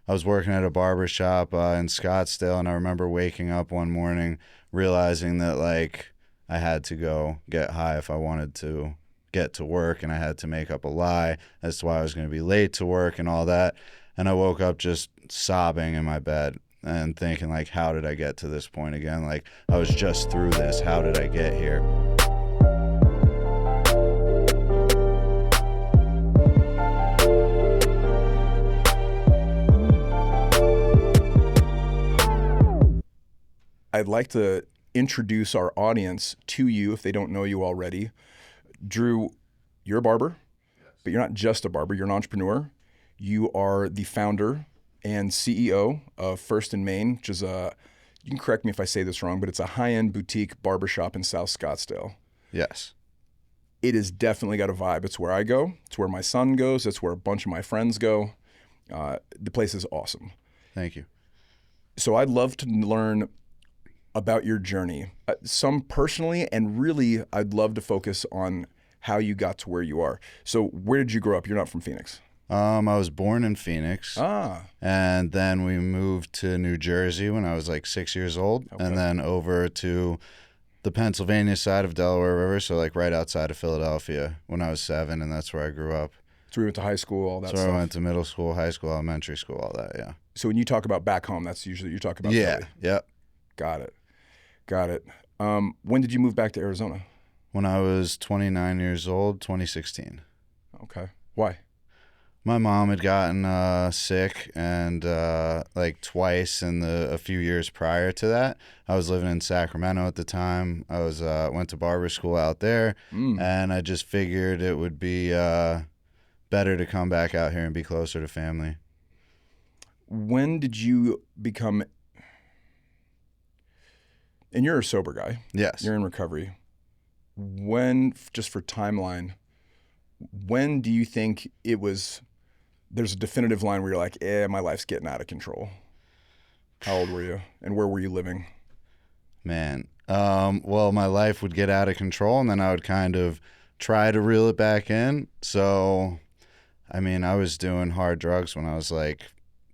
I was working at a barbershop in Scottsdale, and I remember waking up one morning realizing that like I had to go get high if I wanted to get to work, and I had to make up a lie as to why I was going to be late to work and all that. And I woke up just sobbing in my bed and thinking like, how did I get to this point again? Like, I was just through this. How did I get here? I'd like to introduce our audience to you if they don't know you already. Dru, you're a barber, but you're not just a barber. You're an entrepreneur. You are the founder and CEO of First and Main, which is you can correct me if I say this wrong, but it's a high-end boutique barbershop in South Scottsdale. Yes. It has definitely got a vibe. It's where I go. It's where my son goes. It's where a bunch of my friends go. The place is awesome. Thank you. So I'd love to learn about your journey, some personally, and really I'd love to focus on how you got to where you are. So where did you grow up? You're not from Phoenix. I was born in Phoenix, and then we moved to New Jersey when I was like 6 years old, and then over to the Pennsylvania side of Delaware River, so like right outside of Philadelphia when I was 7, and that's where I grew up. So we went to high school, all that stuff. So I went to middle school, high school, elementary school, all that, yeah. So when you talk about back home, that's usually you're talking about Yeah, Philly. yep. Got it. When did you move back to Arizona? When I was 29 years old, 2016. Okay. Why? My mom had gotten sick, and like twice in a few years prior to that. I was living in Sacramento at the time. I was went to barber school out there, and I just figured it would be better to come back out here and be closer to family. When did you become... And you're a sober guy. Yes. You're in recovery. When, just for timeline, when do you think it was, there's a definitive line where you're like, my life's getting out of control? How old were you? And where were you living? Man. Well, my life would get out of control, and then I would kind of try to reel it back in. So, I mean, I was doing hard drugs when I was like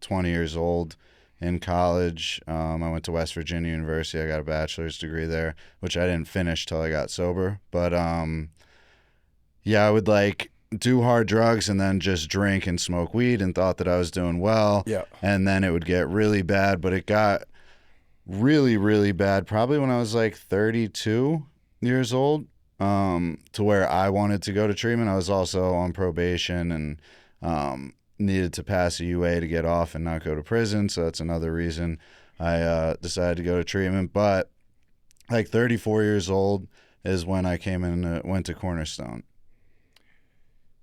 20 years old. In college, I went to West Virginia University. I got a bachelor's degree there, which I didn't finish till I got sober. But yeah, I would like do hard drugs and then just drink and smoke weed and thought that I was doing well. Yeah. And then it would get really bad, but it got really, really bad probably when I was like 32 years old, to where I wanted to go to treatment. I was also on probation and needed to pass a UA to get off and not go to prison, so that's another reason I decided to go to treatment. But like 34 years old is when I came in and went to Cornerstone.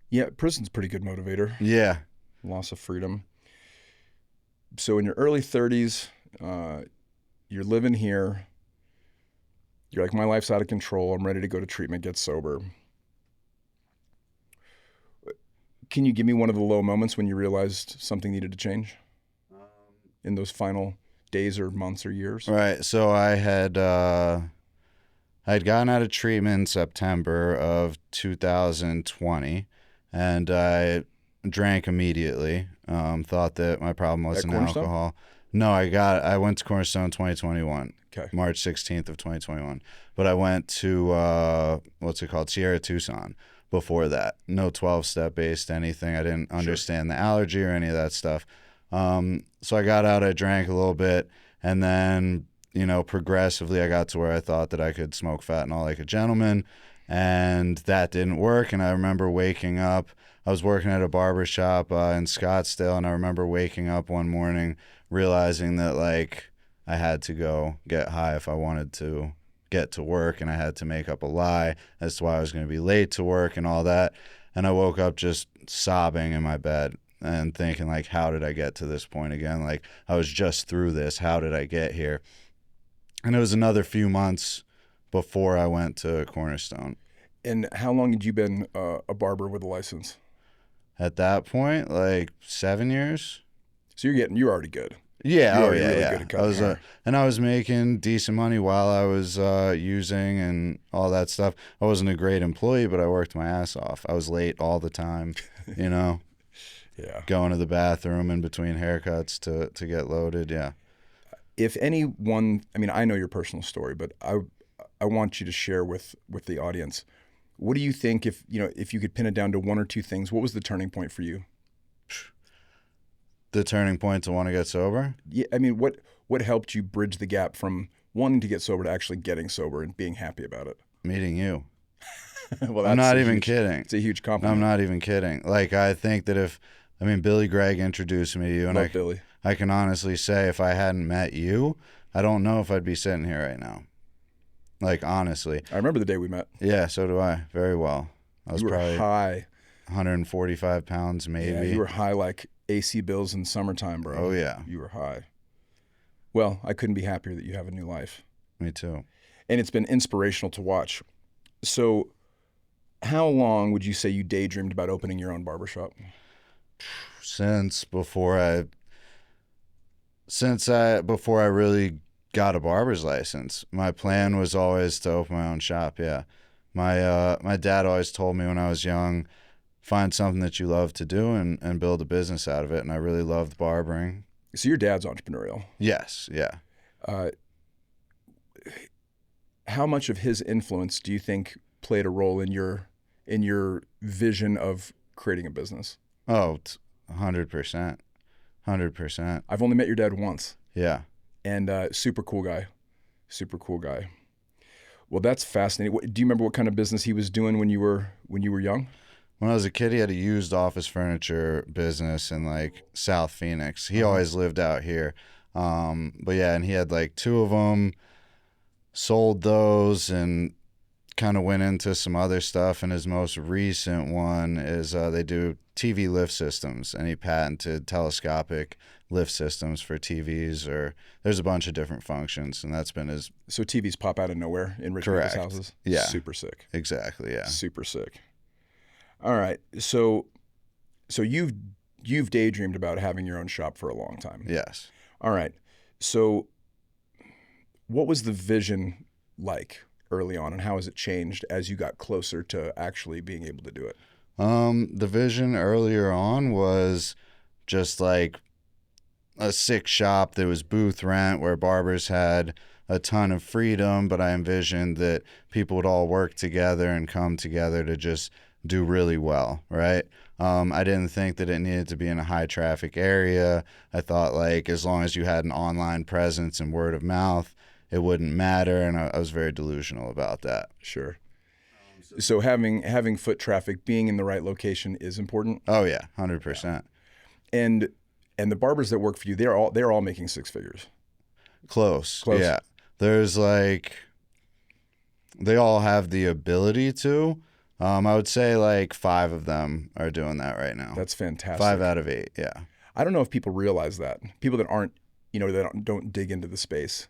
Yeah, prison's a pretty good motivator. Yeah. Loss of freedom. So in your early 30s, you're living here. You're like, my life's out of control. I'm ready to go to treatment, get sober. Can you give me one of the low moments when you realized something needed to change in those final days or months or years? Right. So I had gotten out of treatment in September of 2020, and I drank immediately. Thought that my problem wasn't alcohol. No, I went to Cornerstone 2021. Okay. March 16th of 2021. But I went to what's it called? Sierra Tucson. Before that, no 12-step based anything. I didn't understand the allergy or any of that stuff. So I got out, I drank a little bit, and then, progressively I got to where I thought that I could smoke fentanyl like a gentleman, and that didn't work. And I remember waking up, I was working at a barbershop in Scottsdale, and I remember waking up one morning realizing that like I had to go get high if I wanted to get to work, and I had to make up a lie as to why I was going to be late to work and all that. And I woke up just sobbing in my bed and thinking like, how did I get to this point again? Like, I was just through this. How did I get here? And it was another few months before I went to Cornerstone. And how long had you been a barber with a license? At that point, like 7 years. So you're already good. Yeah, Really good at I was, and I was making decent money while I was using and all that stuff. I wasn't a great employee, but I worked my ass off. I was late all the time, Yeah. going to the bathroom in between haircuts to get loaded. Yeah. If anyone, I mean, I know your personal story, but I want you to share with the audience. What do you think if you could pin it down to one or two things, what was the turning point for you? The turning point to want to get sober? Yeah, I mean, what helped you bridge the gap from wanting to get sober to actually getting sober and being happy about it? Meeting you. Well, I'm not even huge, kidding. It's a huge No, compliment. I'm not even kidding. Like, I think that Billy Gregg introduced me to you, and Love Billy. I can honestly say if I hadn't met you, I don't know if I'd be sitting here right now. Like, honestly. I remember the day we met. Yeah, so do I. Very well. I was You were probably high. 145 pounds, maybe. Yeah, you were high like AC bills in summertime, bro. Oh, yeah. You were high. Well, I couldn't be happier that you have a new life. Me too. And it's been inspirational to watch. So, how long would you say you daydreamed about opening your own barbershop? Since before I really got a barber's license. My plan was always to open my own shop. Yeah, my dad always told me when I was young, find something that you love to do and build a business out of it. And I really loved barbering. So your dad's entrepreneurial. Yes, yeah. How much of his influence do you think played a role in your vision of creating a business? Oh, 100%, 100%. I've only met your dad once. Yeah. And super cool guy. Well, that's fascinating. Do you remember what kind of business he was doing when you were young? When I was a kid, he had a used office furniture business in like South Phoenix. He always lived out here. But yeah, and he had like two of them, sold those and kind of went into some other stuff. And his most recent one is they do TV lift systems, and he patented telescopic lift systems for TVs, or there's a bunch of different functions, and that's been his. So TVs pop out of nowhere in rich people's houses? Yeah. Super sick. Exactly, yeah. Super sick. All right. So you've daydreamed about having your own shop for a long time. Yes. All right. So what was the vision like early on, and how has it changed as you got closer to actually being able to do it? The vision earlier on was just like a sick shop that was booth rent where barbers had a ton of freedom, but I envisioned that people would all work together and come together to just do really well, right? I didn't think that it needed to be in a high traffic area. I thought like as long as you had an online presence and word of mouth, it wouldn't matter, and I was very delusional about that. Sure. So having foot traffic, being in the right location is important. Oh yeah, 100%. And the barbers that work for you, they're all making six figures. Close. Yeah. There's like, they all have the ability to. I would say like 5 of them are doing that right now. That's fantastic. 5 out of 8. Yeah. I don't know if people realize that. People that aren't, that don't dig into the space.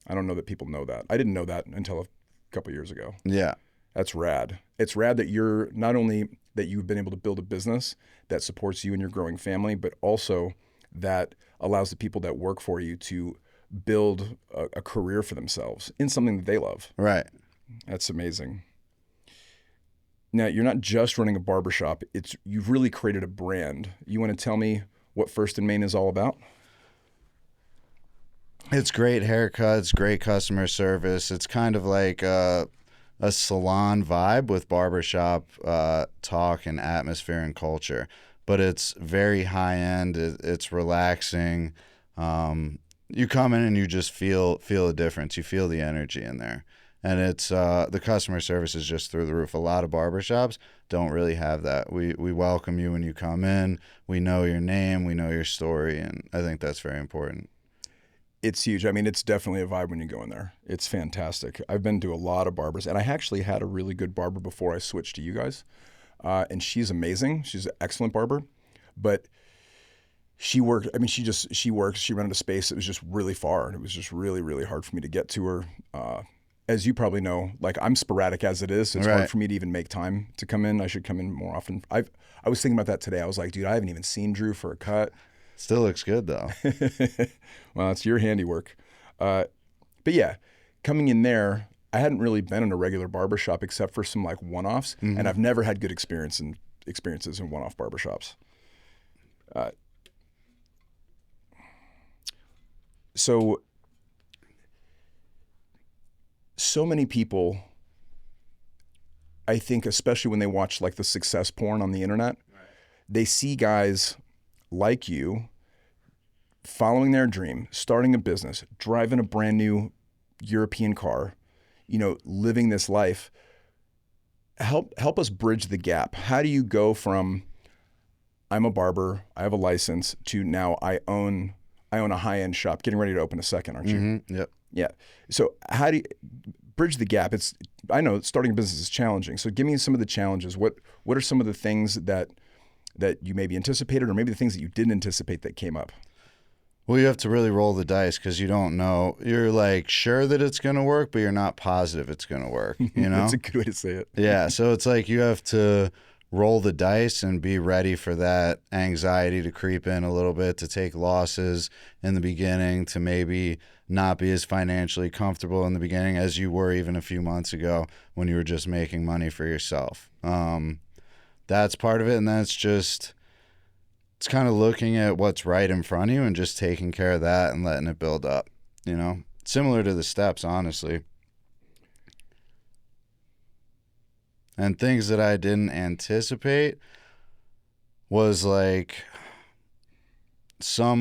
I don't know that people know that. I didn't know that until a couple years ago. Yeah. That's rad. It's rad that you're not only that you've been able to build a business that supports you and your growing family, but also that allows the people that work for you to build a career for themselves in something that they love. Right. That's amazing. Now, you're not just running a barbershop. You've really created a brand. You want to tell me what First and Main is all about? It's great haircuts, great customer service. It's kind of like a salon vibe with barbershop talk and atmosphere and culture. But it's very high end. It's relaxing. You come in and you just feel a difference. You feel the energy in there. And it's the customer service is just through the roof. A lot of barbershops don't really have that. We welcome you when you come in. We know your name. We know your story. And I think that's very important. It's huge. I mean, it's definitely a vibe when you go in there. It's fantastic. I've been to a lot of barbers, and I actually had a really good barber before I switched to you guys. And she's amazing. She's an excellent barber. But she worked, I mean, she rented a space that was just really far, and it was just really, really hard for me to get to her. As you probably know, like I'm sporadic as it is, so it's hard for me to even make time to come in. I should come in more often. I was thinking about that today. I was like, dude, I haven't even seen Dru for a cut. Still looks good though. Well, it's your handiwork. But yeah, coming in there, I hadn't really been in a regular barbershop except for some like one-offs, and I've never had good experiences in one-off barbershops. So many people, I think, especially when they watch like the success porn on the internet, they see guys like you following their dream, starting a business, driving a brand new European car, living this life. Help us bridge the gap. How do you go from I'm a barber, I have a license, to now I own a high-end shop, getting ready to open a second, aren't you? Mm-hmm. Yep. Yeah. So how do you bridge the gap? I know starting a business is challenging. So give me some of the challenges. What are some of the things that you maybe anticipated, or maybe the things that you didn't anticipate that came up? Well, you have to really roll the dice because you don't know. You're like sure that it's going to work, but you're not positive it's going to work, That's a good way to say it. Yeah. So it's like you have to roll the dice and be ready for that anxiety to creep in a little bit, to take losses in the beginning, to maybe not be as financially comfortable in the beginning as you were even a few months ago when you were just making money for yourself. That's part of it. And that's just, it's kind of looking at what's right in front of you and just taking care of that and letting it build up, similar to the steps, honestly. And things that I didn't anticipate was like some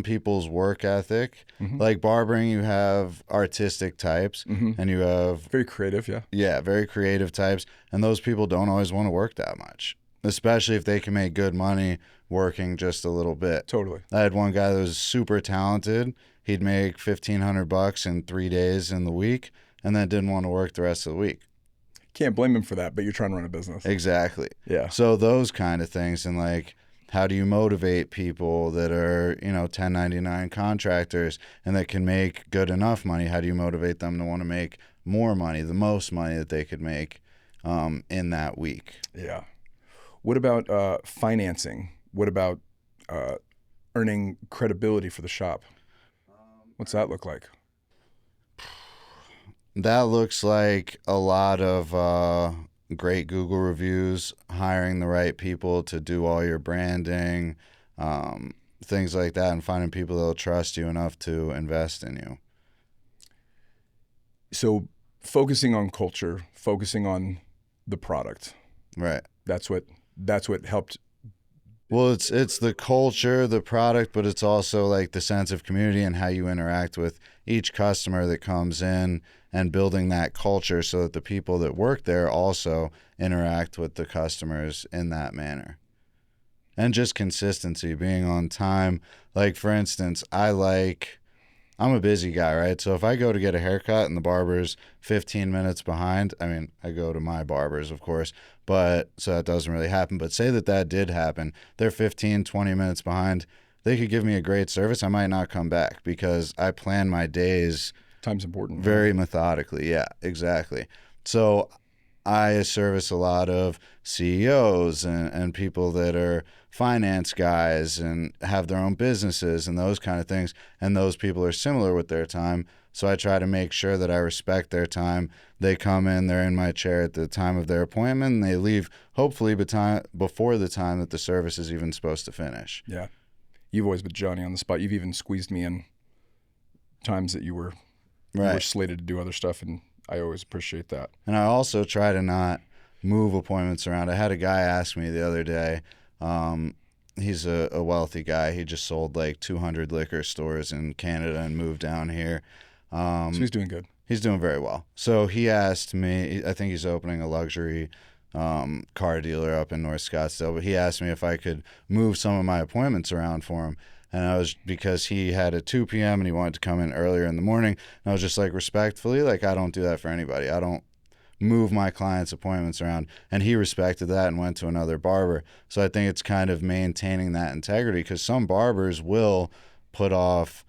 people's work ethic. Mm-hmm. Like barbering, you have artistic types, Mm-hmm. and you have Very creative, yeah. Yeah, very creative types, and those people don't always want to work that much, especially if they can make good money working just a little bit. Totally. I had one guy that was super talented. He'd make $1,500 in 3 days in the week, and then didn't want to work the rest of the week. Can't blame him for that, but you're trying to run a business. Exactly. Yeah. So those kind of things, and like, how do you motivate people that are, 1099 contractors and that can make good enough money? How do you motivate them to want to make more money, the most money that they could make in that week? Yeah. What about financing? What about earning credibility for the shop? What's that look like? That looks like a lot of great Google reviews, hiring the right people to do all your branding, things like that, and finding people that'll trust you enough to invest in you. So focusing on culture, focusing on the product. Right. That's what helped. Well, it's the culture, the product, but it's also like the sense of community and how you interact with each customer that comes in, and building that culture so that the people that work there also interact with the customers in that manner. And just consistency, being on time. Like, for instance, I'm a busy guy, right? So if I go to get a haircut and the barber's 15 minutes behind, I mean, I go to my barbers, of course, but so that doesn't really happen. But say that did happen. They're 15, 20 minutes behind. They could give me a great service. I might not come back because I plan my days. Time's important. Very methodically. Yeah, exactly. So I service a lot of CEOs and people that are finance guys and have their own businesses and those kind of things. And those people are similar with their time. So I try to make sure that I respect their time. They come in, they're in my chair at the time of their appointment, and they leave hopefully before the time that the service is even supposed to finish. Yeah. You've always been Johnny on the spot. You've even squeezed me in times that you were slated to do other stuff, and I always appreciate that. And I also try to not move appointments around. I had a guy ask me the other day, he's a wealthy guy. He just sold like 200 liquor stores in Canada and moved down here. So he's doing good. He's doing very well. So he asked me, I think he's opening a luxury car dealer up in North Scottsdale, but he asked me if I could move some of my appointments around for him. And because he had a 2 p.m. and he wanted to come in earlier in the morning. And I was just like, respectfully, like, I don't do that for anybody. I don't move my clients' appointments around. And he respected that and went to another barber. So I think it's kind of maintaining that integrity, because some barbers will put off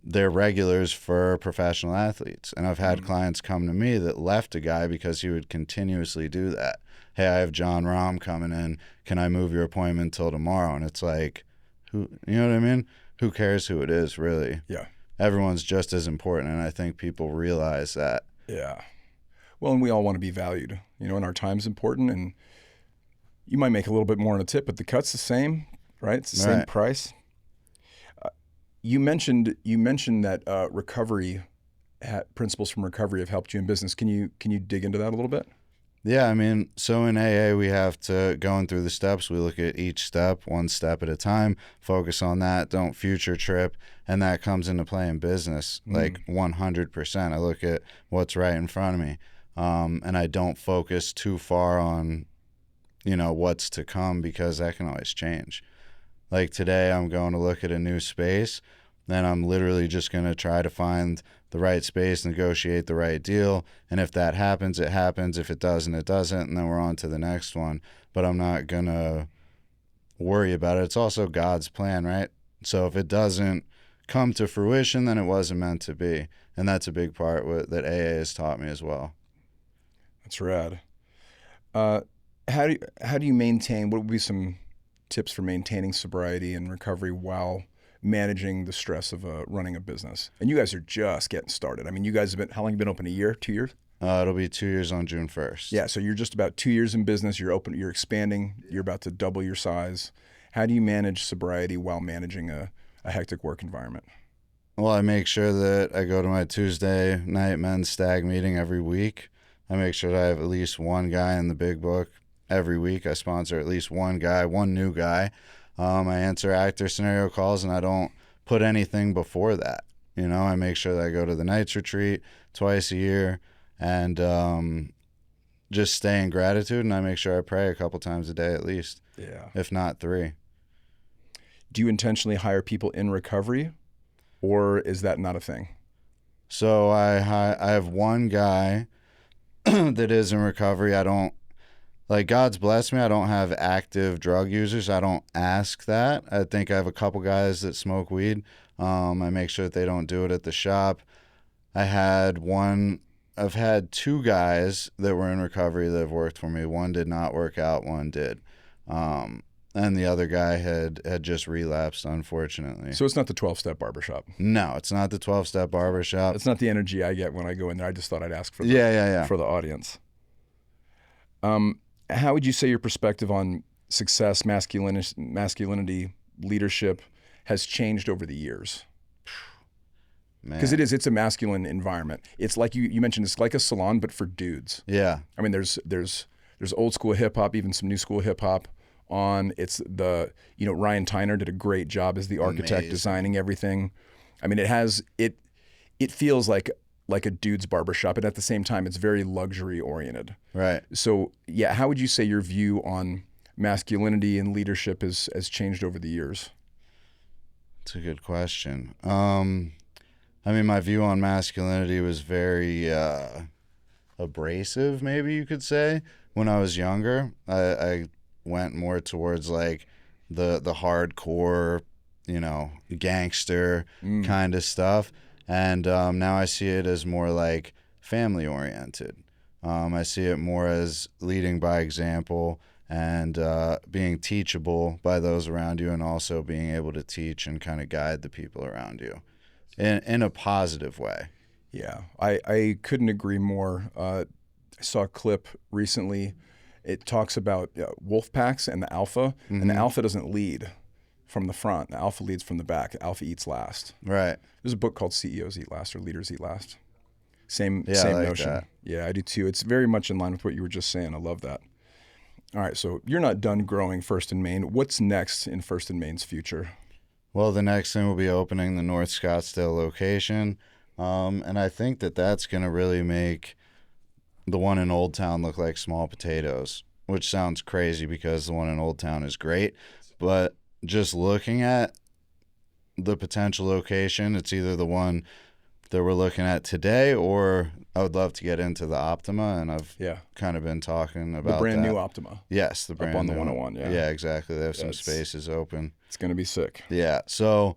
their regulars for professional athletes. And I've had clients come to me that left a guy because he would continuously do that. Hey, I have John Rahm coming in. Can I move your appointment till tomorrow? And it's like, you know what I mean? Who cares who it is, really? Yeah. Everyone's just as important, and I think people realize that. Yeah. Well, and we all want to be valued, and our time's important, and you might make a little bit more on a tip, but the cut's the same. right? It's the same Right. price. You mentioned that recovery principles from recovery have helped you in business. Can you dig into that a little bit? Yeah, I mean, so in AA, we have to, going through the steps, we look at each step, one step at a time, focus on that, don't future trip. And that comes into play in business, like 100%. I look at what's right in front of me. And I don't focus too far on, what's to come, because that can always change. Like today, I'm going to look at a new space, then I'm literally just going to try to find the right space, negotiate the right deal. And if that happens, it happens. If it doesn't, it doesn't. And then we're on to the next one. But I'm not going to worry about it. It's also God's plan, right? So if it doesn't come to fruition, then it wasn't meant to be. And that's a big part that AA has taught me as well. That's rad. How do you maintain, what would be some tips for maintaining sobriety and recovery while managing the stress of running a business? And you guys are just getting started. I mean, you guys have been, how long have you been open? A year, 2 years? It'll be 2 years on June 1st. Yeah, so you're just about 2 years in business. You're open, you're expanding. You're about to double your size. How do you manage sobriety while managing a hectic work environment? Well, I make sure that I go to my Tuesday night men's stag meeting every week. I make sure that I have at least one guy in the big book every week. I sponsor at least one guy, one new guy. I answer actor scenario calls, and I don't put anything before that. I make sure that I go to the Knights retreat twice a year, and just stay in gratitude. And I make sure I pray a couple times a day at least, if not 3. Do you intentionally hire people in recovery, or is that not a thing? So I have one guy that is in recovery. I don't, like, God's blessed me. I don't have active drug users. I don't ask that. I think I have a couple guys that smoke weed. I make sure that they don't do it at the shop. I've had 2 guys that were in recovery that have worked for me. One did not work out, one did. And the other guy had just relapsed, unfortunately. So it's not the 12-step barbershop. No, it's not the 12-step barbershop. It's not the energy I get when I go in there. I just thought I'd ask for for the audience. How would you say your perspective on success, masculinity, leadership has changed over the years? Because it's a masculine environment. It's like you mentioned, it's like a salon, but for dudes. Yeah. I mean, there's old school hip hop, even some new school hip hop on. It's Ryan Tyner did a great job as the architect designing everything. I mean, it feels like a dude's barbershop, and at the same time, it's very luxury oriented. Right. So yeah, how would you say your view on masculinity and leadership has changed over the years? That's a good question. I mean, my view on masculinity was very abrasive, maybe you could say. When I was younger, I went more towards like the hardcore, gangster kind of stuff. And now I see it as more like family oriented. I see it more as leading by example and being teachable by those around you, and also being able to teach and kind of guide the people around you in a positive way. Yeah, I couldn't agree more. I saw a clip recently. It talks about wolf packs and the alpha, and the alpha doesn't lead from the front. The alpha leads from the back. The alpha eats last. Right. There's a book called CEOs Eat Last or Leaders Eat Last. Same I like notion. that. Yeah, I do too. It's very much in line with what you were just saying. I love that. All right, so you're not done growing First and Main. What's next in First and Main's future? Well, the next thing will be opening the North Scottsdale location. And I think that that's going to really make the one in Old Town look like small potatoes, which sounds crazy because the one in Old Town is great. But just looking at the potential location, it's either the one that we're looking at today, or I would love to get into the Optima, and I've kind of been talking about the brand that. new Optima. Yes, the brand up on new the 101. Yeah, yeah, exactly. They have some spaces open. It's going to be sick. Yeah, so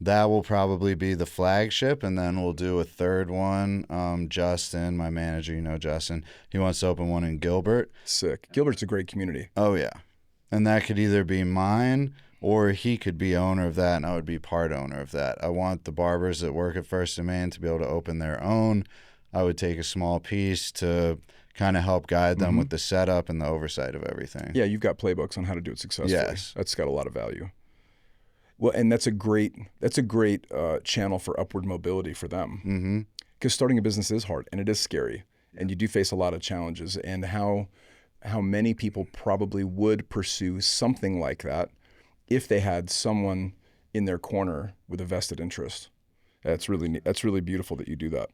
that will probably be the flagship, and then we'll do a third one. Justin, my manager, Justin, he wants to open one in Gilbert. Sick. Gilbert's a great community. Oh, yeah. And that could either be mine, or he could be owner of that, and I would be part owner of that. I want the barbers that work at First and Main to be able to open their own. I would take a small piece to kind of help guide them with the setup and the oversight of everything. Yeah, you've got playbooks on how to do it successfully. Yes. That's got a lot of value. Well, and that's a great channel for upward mobility for them. Because starting a business is hard and it is scary, and you do face a lot of challenges. And how many people probably would pursue something like that if they had someone in their corner with a vested interest. That's really beautiful that you do that.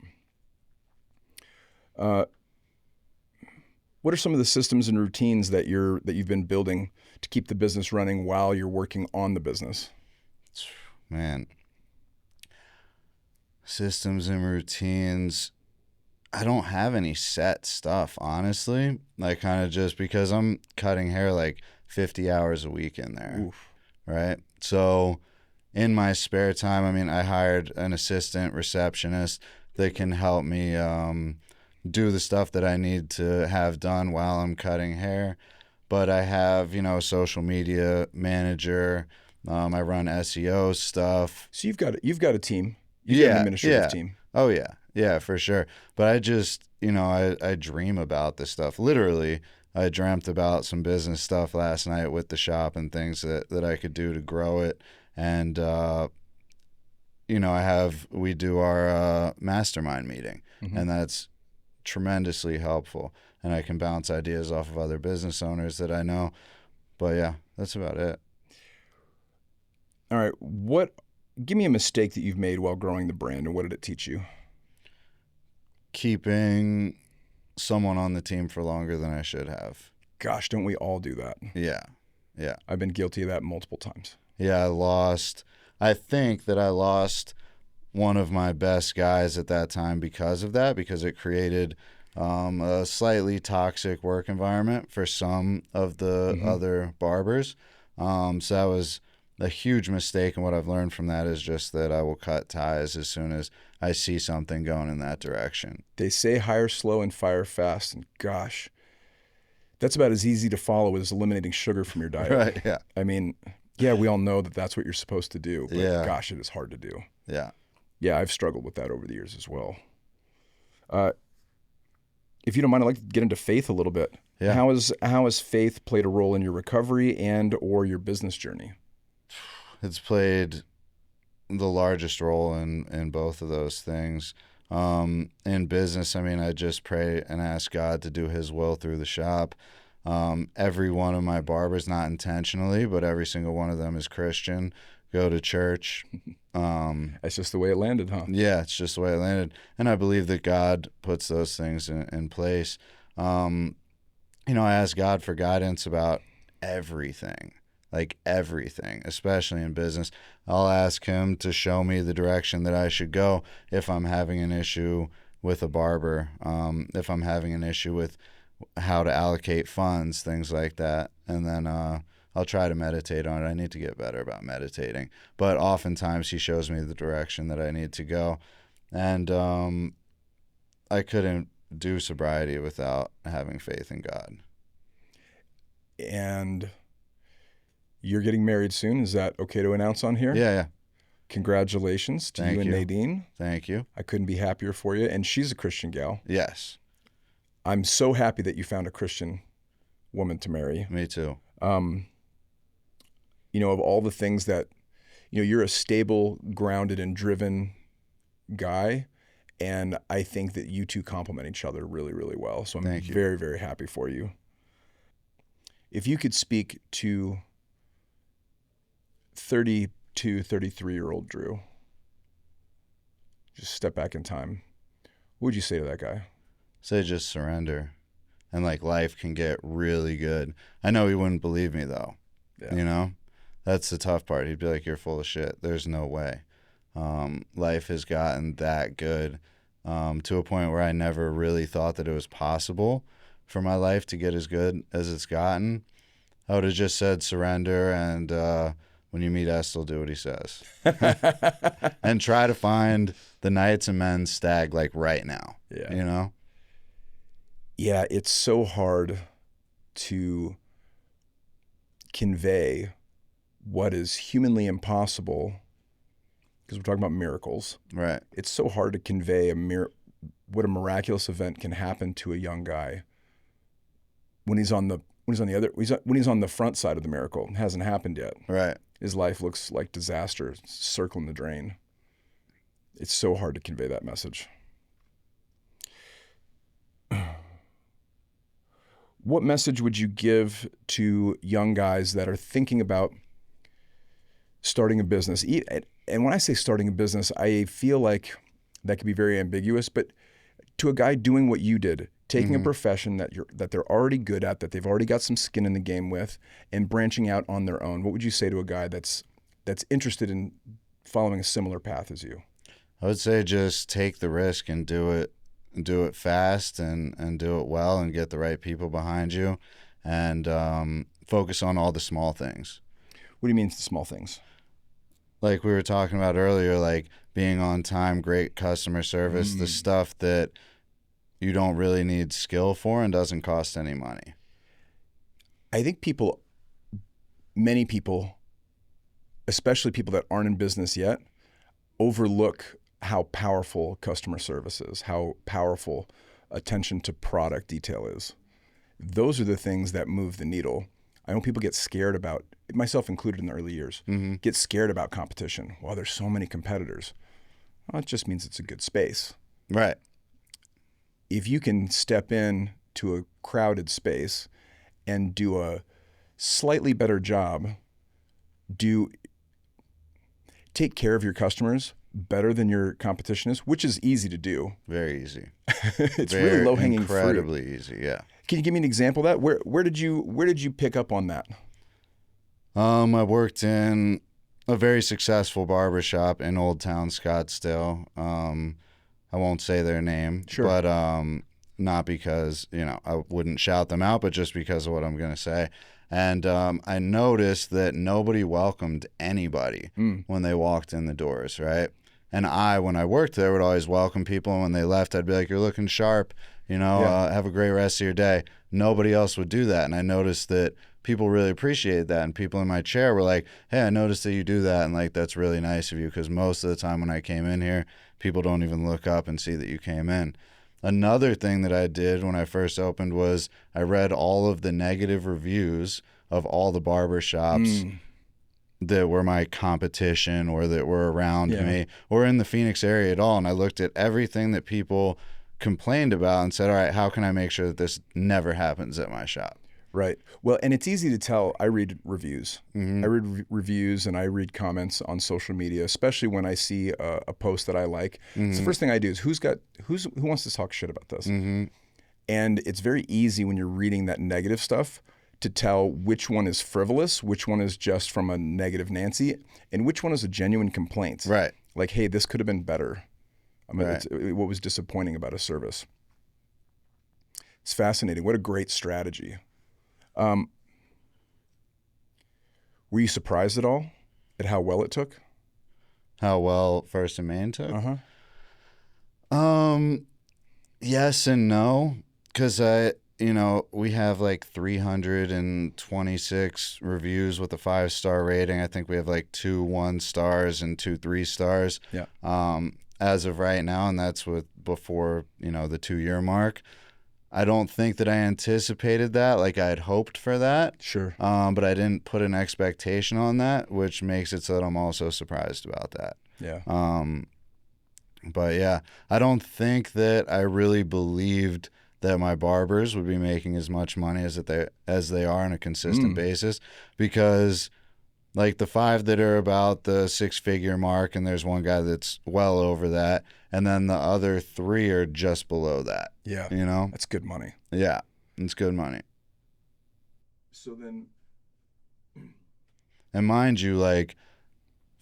What are some of the systems and routines that you've been building to keep the business running while you're working on the business? Man, systems and routines. I don't have any set stuff, honestly. Like, kind of just because I'm cutting hair like 50 hours a week in there. Oof. Right? So in my spare time, I mean, I hired an assistant receptionist that can help me do the stuff that I need to have done while I'm cutting hair. But I have, a social media manager. I run SEO stuff. So you've got a team. You've got an administrative team. Oh, yeah. Yeah, for sure. But I just, I dream about this stuff. Literally, I dreamt about some business stuff last night with the shop and things that I could do to grow it. And, we do our mastermind meeting, and that's tremendously helpful. And I can bounce ideas off of other business owners that I know. But yeah, that's about it. All right. Give me a mistake that you've made while growing the brand, and what did it teach you? Keeping someone on the team for longer than I should have. Gosh, don't we all do that? Yeah. Yeah. I've been guilty of that multiple times. Yeah, I think that I lost one of my best guys at that time because of that, because it created a slightly toxic work environment for some of the other barbers. So that was a huge mistake, and what I've learned from that is just that I will cut ties as soon as I see something going in that direction. They say hire slow and fire fast, and gosh, that's about as easy to follow as eliminating sugar from your diet. Right, yeah. I mean, yeah, we all know that that's what you're supposed to do, but Yeah. gosh, it is hard to do. Yeah. Yeah, I've struggled with that over the years as well. If you don't mind, I'd like to get into faith a little bit. Yeah. How has faith played a role in your recovery and or your business journey? It's played the largest role in both of those things. In business, I mean, I just pray and ask God to do his will through the shop. Every one of my barbers, not intentionally, but every single one of them is Christian, go to church. That's just the way it landed, huh? Yeah, it's just the way it landed. And I believe that God puts those things in place. I ask God for guidance about everything. Like everything, especially in business. I'll ask him to show me the direction that I should go if I'm having an issue with a barber, if I'm having an issue with how to allocate funds, things like that. And then I'll try to meditate on it. I need to get better about meditating. But oftentimes he shows me the direction that I need to go. And I couldn't do sobriety without having faith in God. And you're getting married soon. Is that okay to announce on here? Yeah. Congratulations to you and Nadine. Thank you. I couldn't be happier for you. And she's a Christian gal. Yes. I'm so happy that you found a Christian woman to marry. Me too. Of all the things that, you're a stable, grounded, and driven guy. And I think that you two complement each other really, really well. So I'm very, very happy for you. If you could speak to 32, 33-year-old Dru, just step back in time, what would you say to that guy? Say just surrender, and life can get really good. I know he wouldn't believe me though. Yeah. That's the tough part. He'd be like, "You're full of shit. There's no way." Life has gotten that good to a point where I never really thought that it was possible for my life to get as good as it's gotten. I would have just said surrender, and when you meet Estel, do what he says. And try to find the Knights and Men's stag right now. Yeah. Yeah, it's so hard to convey what is humanly impossible, because we're talking about miracles. Right. It's so hard to convey what a miraculous event can happen to a young guy when he's on the front side of the miracle, it hasn't happened yet. Right. His life looks like disaster circling the drain. It's so hard to convey that message. What message would you give to young guys that are thinking about starting a business? And when I say starting a business, I feel like that could be very ambiguous, but to a guy doing what you did, taking a profession that they're already good at, that they've already got some skin in the game with, and branching out on their own, what would you say to a guy that's interested in following a similar path as you? I would say just take the risk and do it fast and do it well and get the right people behind you and focus on all the small things. What do you mean the small things? Like we were talking about earlier, like being on time, great customer service, the stuff that you don't really need skill for and doesn't cost any money. I think many people, especially people that aren't in business yet, overlook how powerful customer service is, how powerful attention to product detail is. Those are the things that move the needle. I know people get scared about, myself included in the early years, get scared about competition. Well, there's so many competitors. Well, it just means it's a good space. Right. If you can step in to a crowded space and do a slightly better job, take care of your customers better than your competition is, which is easy to do. Very easy. It's really low-hanging fruit. Incredibly easy, yeah. Can you give me an example of that? Where did you pick up on that? I worked in a very successful barbershop in Old Town Scottsdale. I won't say their name, Sure. But not because, I wouldn't shout them out, but just because of what I'm going to say. And I noticed that nobody welcomed anybody when they walked in the doors, right? And when I worked there, would always welcome people. And when they left, I'd be like, "You're looking sharp, have a great rest of your day." Nobody else would do that. And I noticed that people really appreciated that. And people in my chair were like, "Hey, I noticed that you do that. And like, that's really nice of you." Because most of the time when I came in here, people don't even look up and see that you came in. Another thing that I did when I first opened was I read all of the negative reviews of all the barbershops that were my competition or that were around me or in the Phoenix area at all. And I looked at everything that people complained about and said, all right, how can I make sure that this never happens at my shop? Right. Well, and it's easy to tell. I read reviews. I read reviews and I read comments on social media, especially when I see a post that I like. It's the first thing I do is who wants to talk shit about this? And it's very easy when you're reading that negative stuff to tell which one is frivolous, which one is just from a negative Nancy, and which one is a genuine complaint. Right. Like, hey, this could have been better. I mean, Right. what was disappointing about a service. It's fascinating. What a great strategy. Were you surprised at all at how well it took? How well First and Main took? Uh-huh. Yes and no, because we have like 326 reviews with a 5-star rating. I think we have like 2 1-stars and 2 3-stars. Yeah. As of right now, and that's before the 2-year mark. I don't think that I anticipated that. Like I had hoped for that. Sure. But I didn't put an expectation on that, which makes it so that I'm also surprised about that. Yeah. But yeah, I don't think that I really believed that my barbers would be making as much money as they are on a consistent basis, because like the 5 that are about the 6-figure mark, and there's one guy that's well over that, and then the other 3 are just below that. Yeah. That's good money. Yeah, it's good money. So then, and mind you, like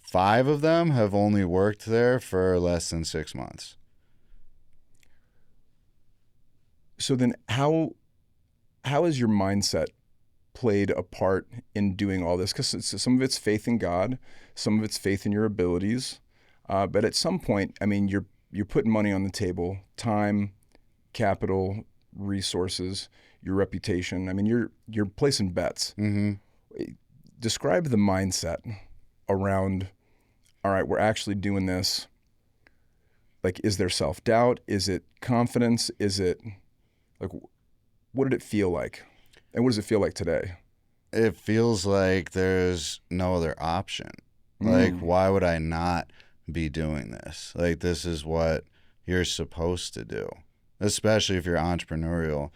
5 of them have only worked there for less than 6 months. So then how has your mindset played a part in doing all this? Because some of it's faith in God, some of it's faith in your abilities. But at some point, I mean, you're putting money on the table, time, capital, resources, your reputation. I mean, you're placing bets. Describe the mindset around, all right, we're actually doing this. Like, is there self-doubt? Is it confidence? Is it like, what did it feel like? And what does it feel like today? It feels like there's no other option. Like, Mm. why would I not be doing this? Like, this is what you're supposed to do, especially if you're entrepreneurial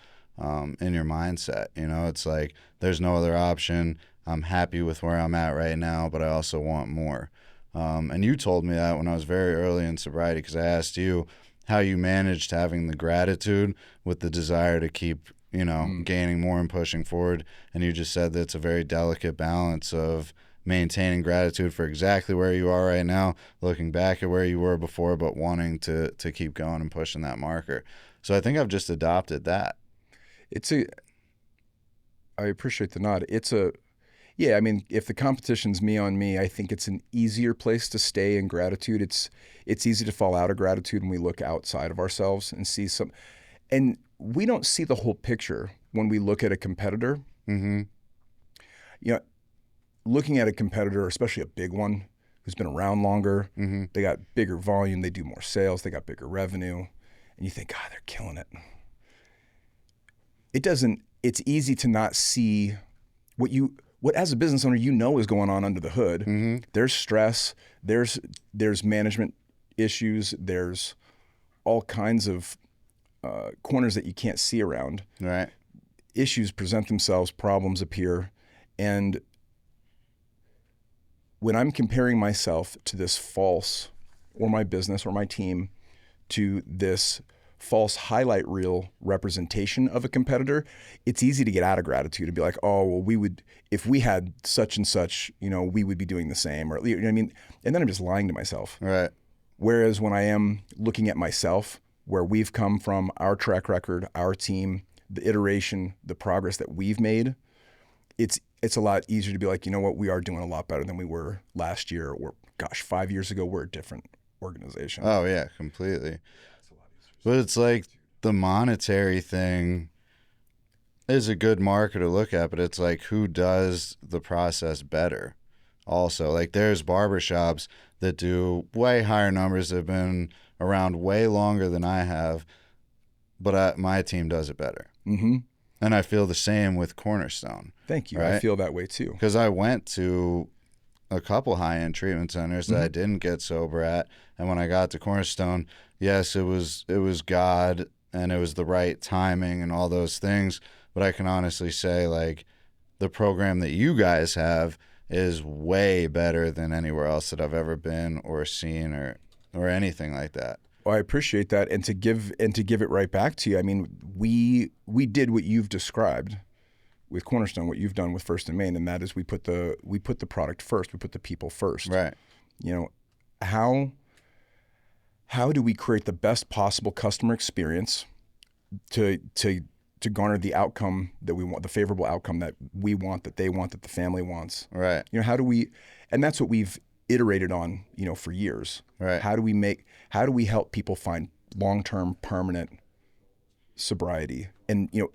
in your mindset. You know, it's like there's no other option. I'm happy with where I'm at right now, but I also want more. And you told me that when I was very early in sobriety, because I asked you how you managed having the gratitude with the desire to keep, you know, gaining more and pushing forward. And you just said that it's a very delicate balance of maintaining gratitude for exactly where you are right now, looking back at where you were before, but wanting to keep going and pushing that marker. So I think I've just adopted that. I appreciate the nod. Yeah, I mean, if the competition's me on me, I think it's an easier place to stay in gratitude. It's easy to fall out of gratitude when we look outside of ourselves and see and we don't see the whole picture when we look at a competitor. Mm-hmm. You know, looking at a competitor, especially a big one who's been around longer, Mm-hmm. they got bigger volume, they do more sales, they got bigger revenue, and you think, God, they're killing it. It's easy to not see what as a business owner, you know is going on under the hood. Mm-hmm. There's stress, there's management issues, there's all kinds of corners that you can't see around. Right. Issues present themselves, problems appear, and when I'm comparing myself to this false, or my business or my team, to this false highlight reel representation of a competitor, it's easy to get out of gratitude and be like, oh, well, we would, if we had such and such, you know, we would be doing the same, or, you know what I mean? And then I'm just lying to myself. Right. Whereas when I am looking at myself, where we've come from, our track record, our team, the iteration, the progress that we've made, it's a lot easier to be like, you know what, we are doing a lot better than we were last year, or gosh, 5 years ago, we're a different organization. Oh, yeah, completely. But it's like the monetary thing is a good marker to look at, but it's like who does the process better also. Like there's barbershops that do way higher numbers that have been around way longer than I have, but my team does it better. Mm-hmm. And I feel the same with Cornerstone. Thank you. Right? I feel that way too. Because I went to a couple high-end treatment centers that I didn't get sober at, and when I got to Cornerstone, yes, it was God and it was the right timing and all those things, but I can honestly say, like, the program that you guys have is way better than anywhere else that I've ever been or seen or anything like that. Well, I appreciate that, and to give it right back to you. I mean, we did what you've described with Cornerstone, what you've done with First and Main, and that is we put the product first, we put the people first. Right. You know, how do we create the best possible customer experience to garner the outcome that we want, the favorable outcome that we want, that they want, that the family wants. Right. You know, and that's what we've iterated on, you know, for years. Right. How do we help people find long-term, permanent sobriety and, you know,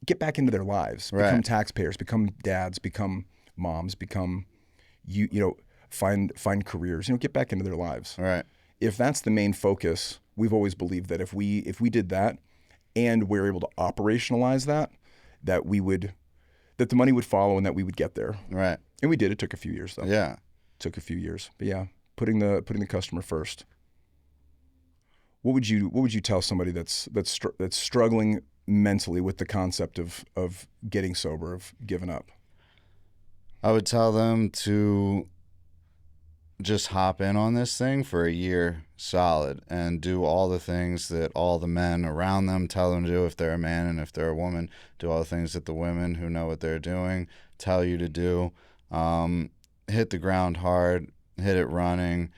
get back into their lives, become taxpayers, become dads, become moms, become, you know, find careers, you know, get back into their lives. Right. If that's the main focus, we've always believed that if we did that and we're able to operationalize that the money would follow and that we would get there. Right. And we did. It took a few years though. Yeah. Took a few years. But yeah, putting the customer first. What would you tell somebody that's struggling mentally with the concept of getting sober, of giving up? I would tell them to just hop in on this thing for a year solid and do all the things that all the men around them tell them to do if they're a man, and if they're a woman, do all the things that the women who know what they're doing tell you to do. Hit the ground hard, hit it running,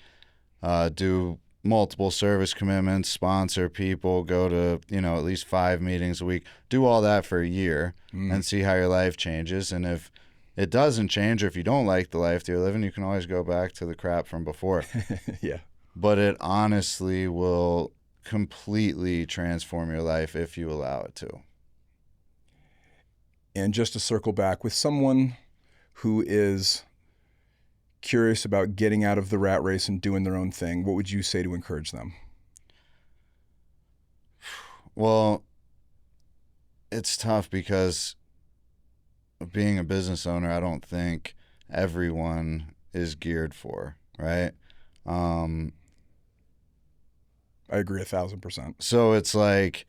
do multiple service commitments, sponsor people, go to, you know, at least 5 meetings a week, do all that for a year and see how your life changes. And if it doesn't change, or if you don't like the life that you're living, you can always go back to the crap from before. Yeah. But it honestly will completely transform your life if you allow it to. And just to circle back, with someone who is curious about getting out of the rat race and doing their own thing, what would you say to encourage them? Well, it's tough because being a business owner, I don't think everyone is geared for, right? I agree 1,000%. So it's like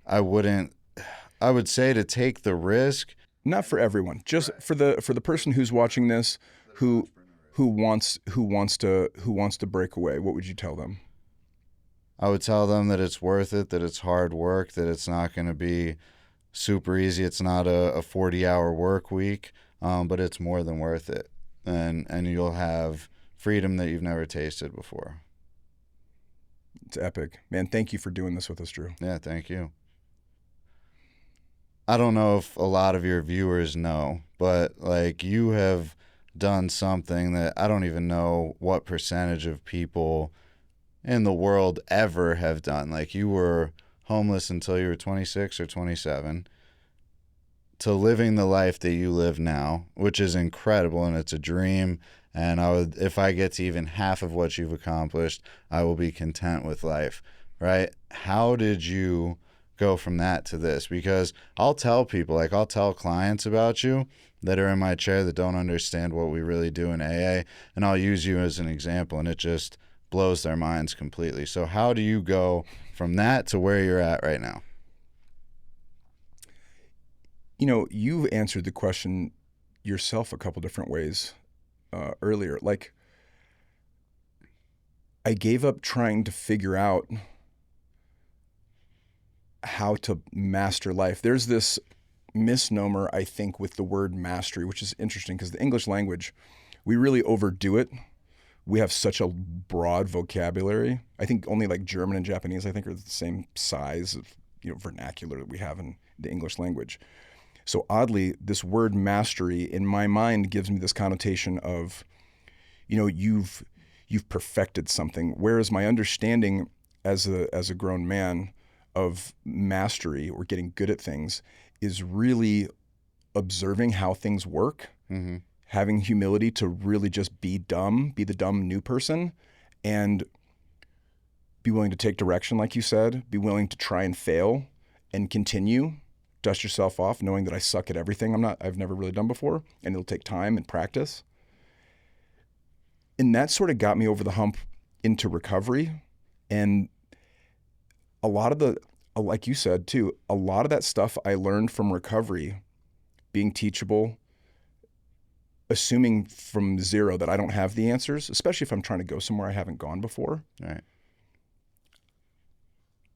I would say to take the risk. Not for everyone, just for the person who's watching this, who wants to break away. What would you tell them? I would tell them that it's worth it, that it's hard work, that it's not going to be super easy. It's not a 40-hour work week, but it's more than worth it. And you'll have freedom that you've never tasted before. It's epic. Man, thank you for doing this with us, Dru. Yeah, thank you. I don't know if a lot of your viewers know, but like you have done something that I don't even know what percentage of people in the world ever have done. Like you were homeless until you were 26 or 27 to living the life that you live now, which is incredible and it's a dream. And if I get to even half of what you've accomplished, I will be content with life, right? How did you go from that to this? Because I'll tell people, like I'll tell clients about you that are in my chair that don't understand what we really do in AA, and I'll use you as an example, and it just blows their minds completely. So how do you go from that to where you're at right now? You know, you've answered the question yourself a couple different ways earlier. Like, I gave up trying to figure out how to master life. There's this misnomer, I think, with the word mastery, which is interesting because the English language, we really overdo it. We have such a broad vocabulary. I think only like German and Japanese, I think, are the same size of, you know, vernacular that we have in the English language. So oddly, this word mastery in my mind gives me this connotation of, you know, you've perfected something. Whereas my understanding as a grown man of mastery or getting good at things is really observing how things work, having humility to really just be the dumb new person, and be willing to take direction, like you said, be willing to try and fail and continue, dust yourself off, knowing that I suck at everything I've never really done before, and it'll take time and practice. And that sort of got me over the hump into recovery. And a lot of like you said too, a lot of that stuff I learned from recovery, being teachable, assuming from zero that I don't have the answers, especially if I'm trying to go somewhere I haven't gone before. Right.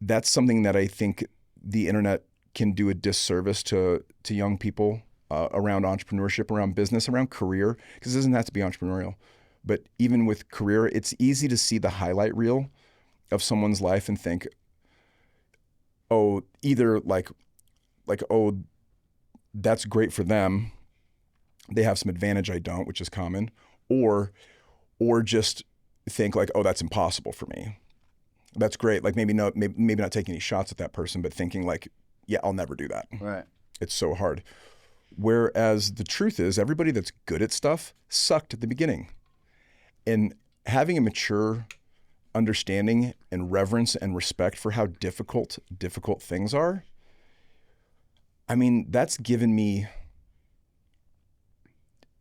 That's something that I think the internet can do a disservice to young people around entrepreneurship, around business, around career, because it doesn't have to be entrepreneurial. But even with career, it's easy to see the highlight reel of someone's life and think, oh, either like, oh, that's great for them. They have some advantage I don't, which is common, or just think like, oh, that's impossible for me. That's great. Like maybe not taking any shots at that person, but thinking like, yeah, I'll never do that. Right. It's so hard. Whereas the truth is, everybody that's good at stuff sucked at the beginning. And having a mature understanding and reverence and respect for how difficult things are, I mean, that's given me,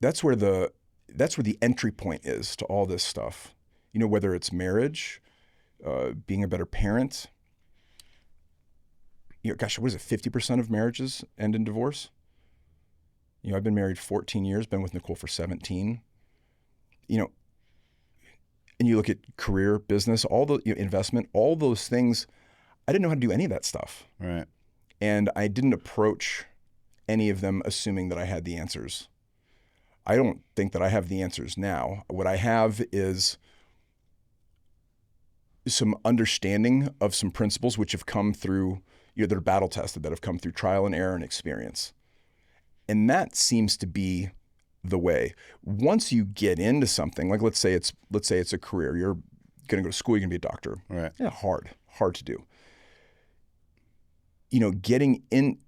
that's where the entry point is to all this stuff. You know, whether it's marriage, being a better parent. You know, gosh, what is it? 50% of marriages end in divorce. You know, I've been married 14 years, been with Nicole for 17. You know, and you look at career, business, all the investment, all those things. I didn't know how to do any of that stuff. Right. And I didn't approach any of them assuming that I had the answers. I don't think that I have the answers now. What I have is some understanding of some principles which have come through, you know, that are battle tested, that have come through trial and error and experience. And that seems to be the way. Once you get into something, like let's say it's a career, you're going to go to school, you're going to be a doctor. Right. Yeah, hard to do. You know, getting in,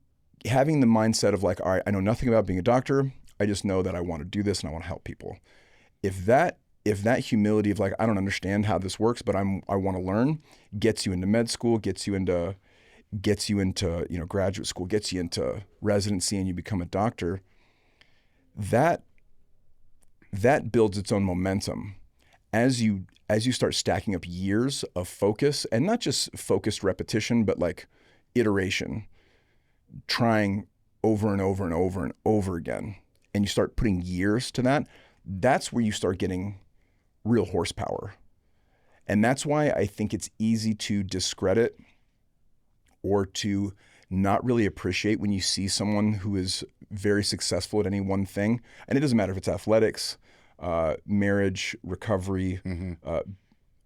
having the mindset of like, all right, I know nothing about being a doctor. I just know that I want to do this and I want to help people. If that humility of like, I don't understand how this works, but I want to learn, gets you into med school, gets you into, you know, graduate school, gets you into residency, and you become a doctor. that builds its own momentum as you start stacking up years of focus, and not just focused repetition, but like iteration, trying over and over and over and over again. And you start putting years to that. That's where you start getting real horsepower. And that's why I think it's easy to discredit or to not really appreciate when you see someone who is very successful at any one thing. And it doesn't matter if it's athletics, marriage, recovery,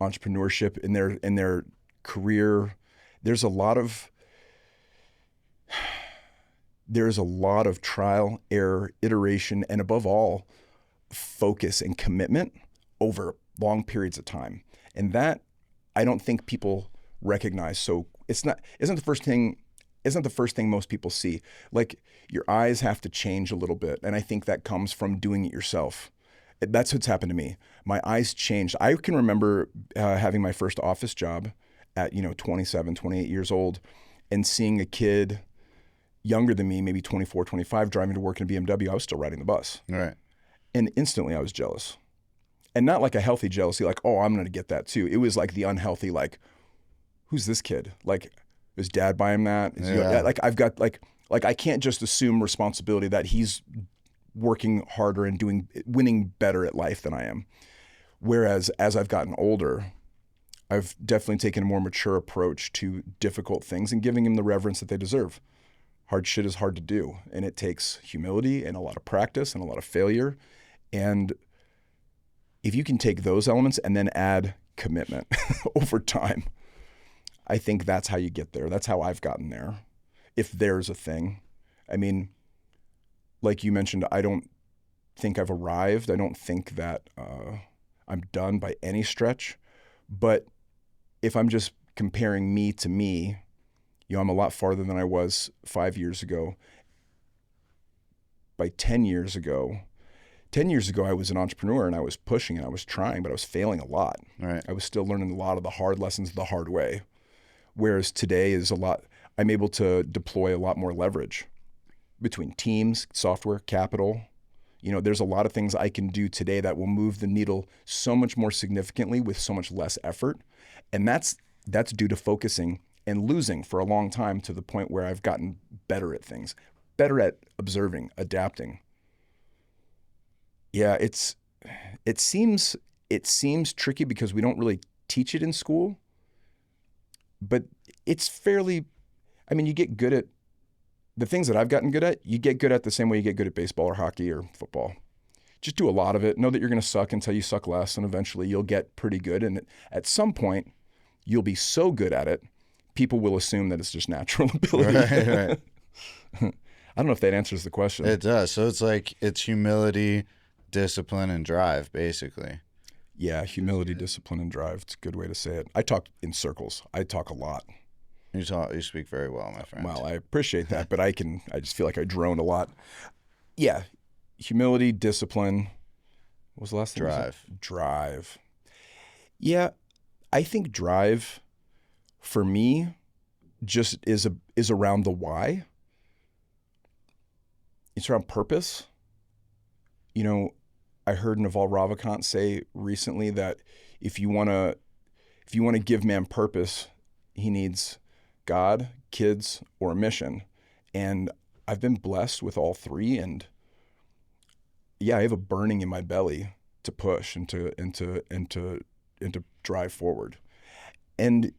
entrepreneurship, in their career. There's a lot of trial, error, iteration, and above all, focus and commitment over long periods of time. And that I don't think people recognize. So isn't the first thing most people see. Like, your eyes have to change a little bit. And I think that comes from doing it yourself. That's what's happened to me. My eyes changed. I can remember having my first office job at 27, 28 years old, and seeing a kid younger than me, maybe 24, 25, driving to work in a BMW. I was still riding the bus. Right. And instantly I was jealous. And not like a healthy jealousy, like, oh, I'm going to get that too. It was like the unhealthy, like, who's this kid? Like, is dad buying that? Like, I've got like I can't just assume responsibility that he's working harder and winning better at life than I am. Whereas as I've gotten older, I've definitely taken a more mature approach to difficult things and giving them the reverence that they deserve. Hard shit is hard to do, and it takes humility and a lot of practice and a lot of failure. And if you can take those elements and then add commitment over time, I think that's how you get there. That's how I've gotten there, if there's a thing. I mean, like you mentioned, I don't think I've arrived. I don't think that I'm done by any stretch. But if I'm just comparing me to me, I'm a lot farther than I was 5 years ago. By 10 years ago, I was an entrepreneur, and I was pushing and I was trying, but I was failing a lot. Right. I was still learning a lot of the hard lessons the hard way. Whereas today is I'm able to deploy a lot more leverage between teams, software, capital. There's a lot of things I can do today that will move the needle so much more significantly with so much less effort. And that's due to focusing and losing for a long time, to the point where I've gotten better at things, better at observing, adapting. Yeah, it seems tricky because we don't really teach it in school, but it's fairly, you get good at the things that I've gotten good at. You get good at the same way you get good at baseball or hockey or football. Just do a lot of it. Know that you're going to suck until you suck less, and eventually you'll get pretty good. And at some point, you'll be so good at it, people will assume that it's just natural ability. Right. I don't know if that answers the question. It does. So it's humility, discipline, and drive, basically. Yeah, humility, discipline, and drive. It's a good way to say it. I talk in circles. I talk a lot. You speak very well, my friend. Well, I appreciate that, but I just feel like I drone a lot. Yeah, humility, discipline. What was the last thing? Drive. Yeah, I think drive for me just is around the why. It's around purpose. I heard Naval Ravikant say recently that if you want to give man purpose, he needs God, kids, or a mission. And I've been blessed with all three, and yeah, I have a burning in my belly to push and to drive forward. And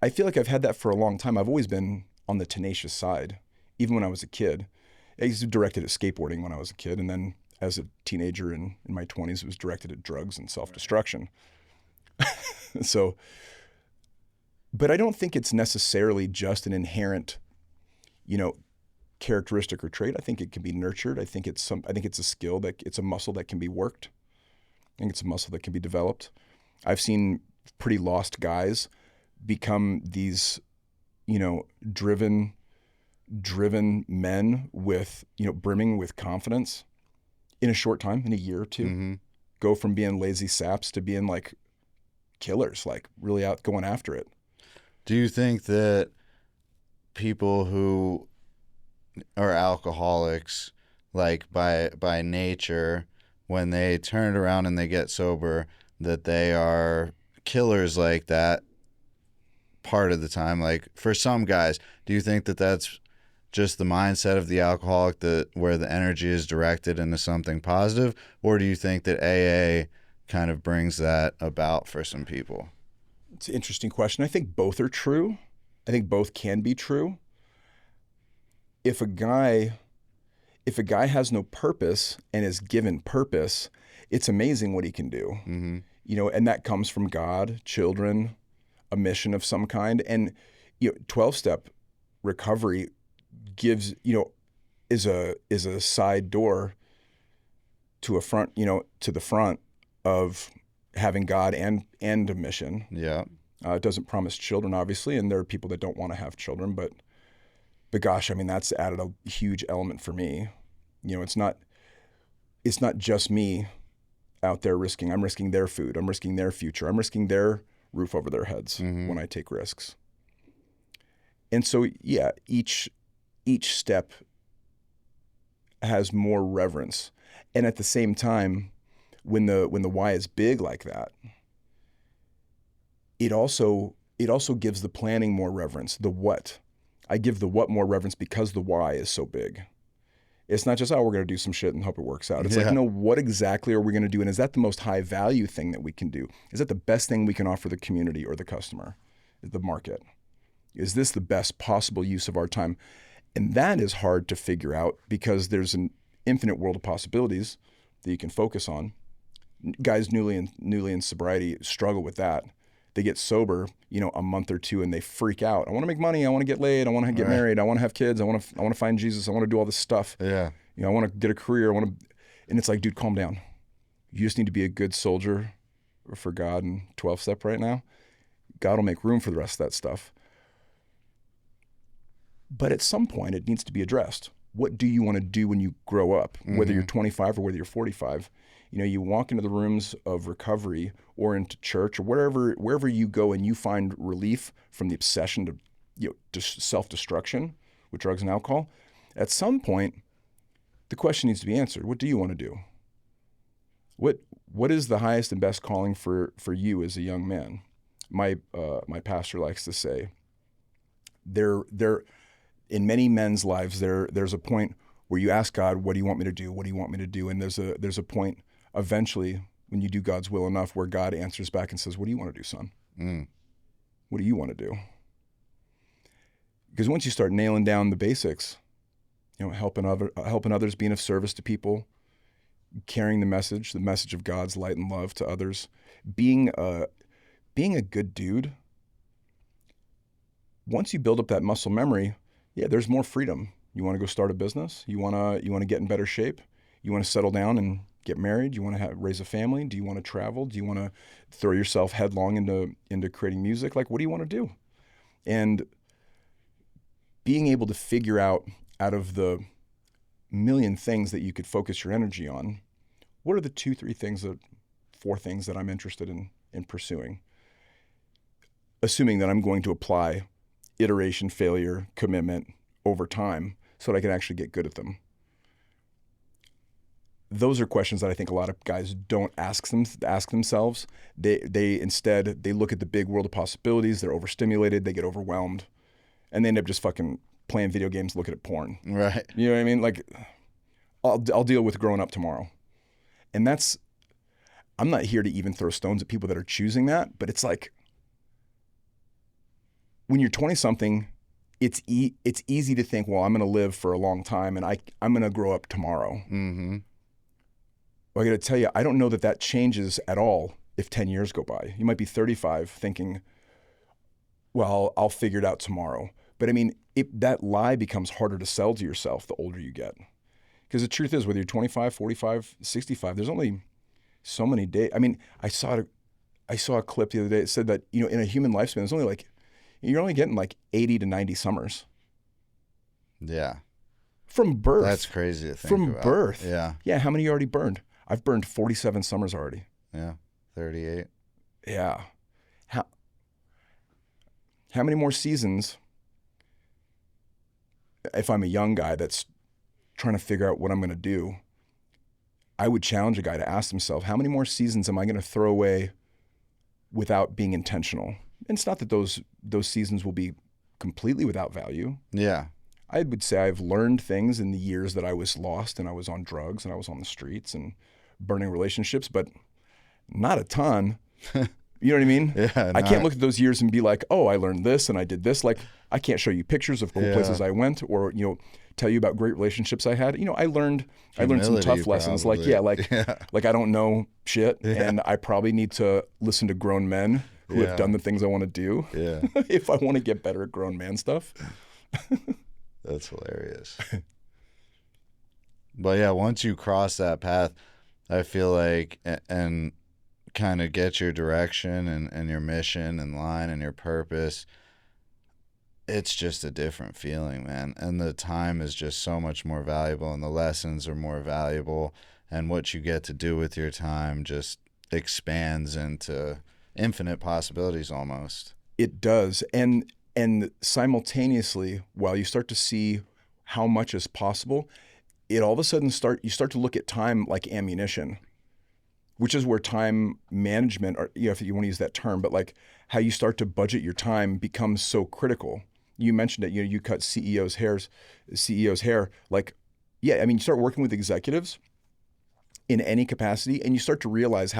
I feel like I've had that for a long time. I've always been on the tenacious side, even when I was a kid. I used to direct at skateboarding when I was a kid, and then as a teenager in my 20s, it was directed at drugs and self-destruction. So, but I don't think it's necessarily just an inherent, characteristic or trait. I think it can be nurtured. I think it's a skill, that it's a muscle that can be worked. I think it's a muscle that can be developed. I've seen pretty lost guys become these, driven men with, brimming with confidence in a short time, in a year or two. Mm-hmm. Go from being lazy saps to being like killers, like really out going after it. Do you think that people who are alcoholics, like by nature, when they turn it around and they get sober, that they are killers like that part of the time? Like for some guys, do you think that that's just the mindset of the alcoholic, that where the energy is directed into something positive, or do you think that AA kind of brings that about for some people? It's an interesting question. I think both are true. I think both can be true. If a guy has no purpose and is given purpose, it's amazing what he can do. Mm-hmm. And that comes from God, children, a mission of some kind. And 12-step recovery gives, is a side door to the front of having God and a mission. Yeah. It doesn't promise children, obviously, and there are people that don't want to have children, but gosh, I mean, that's added a huge element for me. It's not just me out there risking. I'm risking their food. I'm risking their future. I'm risking their roof over their heads when I take risks. And so, yeah, each step has more reverence. And at the same time, when the why is big like that, it also gives the planning more reverence. The what. I give the what more reverence because the why is so big. It's not just, we're going to do some shit and hope it works out. It's like, no, what exactly are we going to do? And is that the most high value thing that we can do? Is that the best thing we can offer the community or the customer, the market? Is this the best possible use of our time? And that is hard to figure out because there's an infinite world of possibilities that you can focus on. Guys newly in sobriety struggle with that. They get sober, a month or two, and they freak out. I want to make money. I want to get laid. I want to get married. I want to have kids. I want to find Jesus. I want to do all this stuff. Yeah. I want to get a career. And it's like, dude, calm down. You just need to be a good soldier for God and 12-step right now. God will make room for the rest of that stuff. But at some point, it needs to be addressed. What do you want to do when you grow up? Whether you're 25 or whether you're 45. You walk into the rooms of recovery or into church or wherever you go and you find relief from the obsession to self-destruction with drugs and alcohol. At some point, the question needs to be answered. What do you want to do? What is the highest and best calling for you as a young man? My pastor likes to say, there in many men's lives there's a point where you ask God, what do you want me to do? What do you want me to do? And there's a point eventually when you do God's will enough where God answers back and says, what do you want to do, son? What do you want to do? Because once you start nailing down the basics, helping others, being of service to people, carrying the message of God's light and love to others, being a good dude. Once you build up that muscle memory, there's more freedom. You want to go start a business? You want to get in better shape? You want to settle down and get married? You want to raise a family? Do you want to travel? Do you want to throw yourself headlong into creating music? Like, what do you want to do? And being able to figure out of the million things that you could focus your energy on, what are the 4 things that I'm interested in pursuing? Assuming that I'm going to apply iteration, failure, commitment over time so that I can actually get good at them. Those are questions that I think a lot of guys don't ask themselves. They instead look at the big world of possibilities. They're overstimulated. They get overwhelmed, and they end up just fucking playing video games, looking at porn. Right. You know what I mean? Like, I'll deal with growing up tomorrow, and I'm not here to even throw stones at people that are choosing that, but it's like when you're 20-something, it's easy to think, well, I'm going to live for a long time, and I'm going to grow up tomorrow. Mm-hmm. Well, I got to tell you, I don't know that changes at all if 10 years go by. You might be 35 thinking, well, I'll figure it out tomorrow. But I mean, that lie becomes harder to sell to yourself the older you get. Because the truth is, whether you're 25, 45, 65, there's only so many days. I mean, I saw a clip the other day. It said that, in a human lifespan, there's only you're only getting 80 to 90 summers. Yeah. From birth. That's crazy to think From about. birth. Yeah. Yeah, how many you already burned? I've burned 47 summers already. Yeah. 38. Yeah. How many more seasons, if I'm a young guy that's trying to figure out what I'm going to do, I would challenge a guy to ask himself, how many more seasons am I going to throw away without being intentional? And it's not that those seasons will be completely without value. Yeah. I would say I've learned things in the years that I was lost and I was on drugs and I was on the streets and burning relationships, but not a ton. You know what I mean? Yeah, I can't look at those years and be like, oh, I learned this and I did this. Like, I can't show you pictures of cool places I went, or, you know, tell you about great relationships I had. You know, I learned some tough lessons. Probably. Like I don't know shit, and I probably need to listen to grown men who have done the things I want to do. Yeah. If I want to get better at grown man stuff. That's hilarious. But yeah, once you cross that path, I feel like, and kind of get your direction and your mission in line and your purpose, it's just a different feeling, man. And the time is just so much more valuable, and the lessons are more valuable, and what you get to do with your time just expands into infinite possibilities almost. It does. And simultaneously, while you start to see how much is possible, it all of a sudden you start to look at time like ammunition, which is where time management, or, you know, if you want to use that term, but like how you start to budget your time becomes so critical. You mentioned it, you know, you cut CEO's hair. Like, yeah, I mean, you start working with executives in any capacity, and you start to realize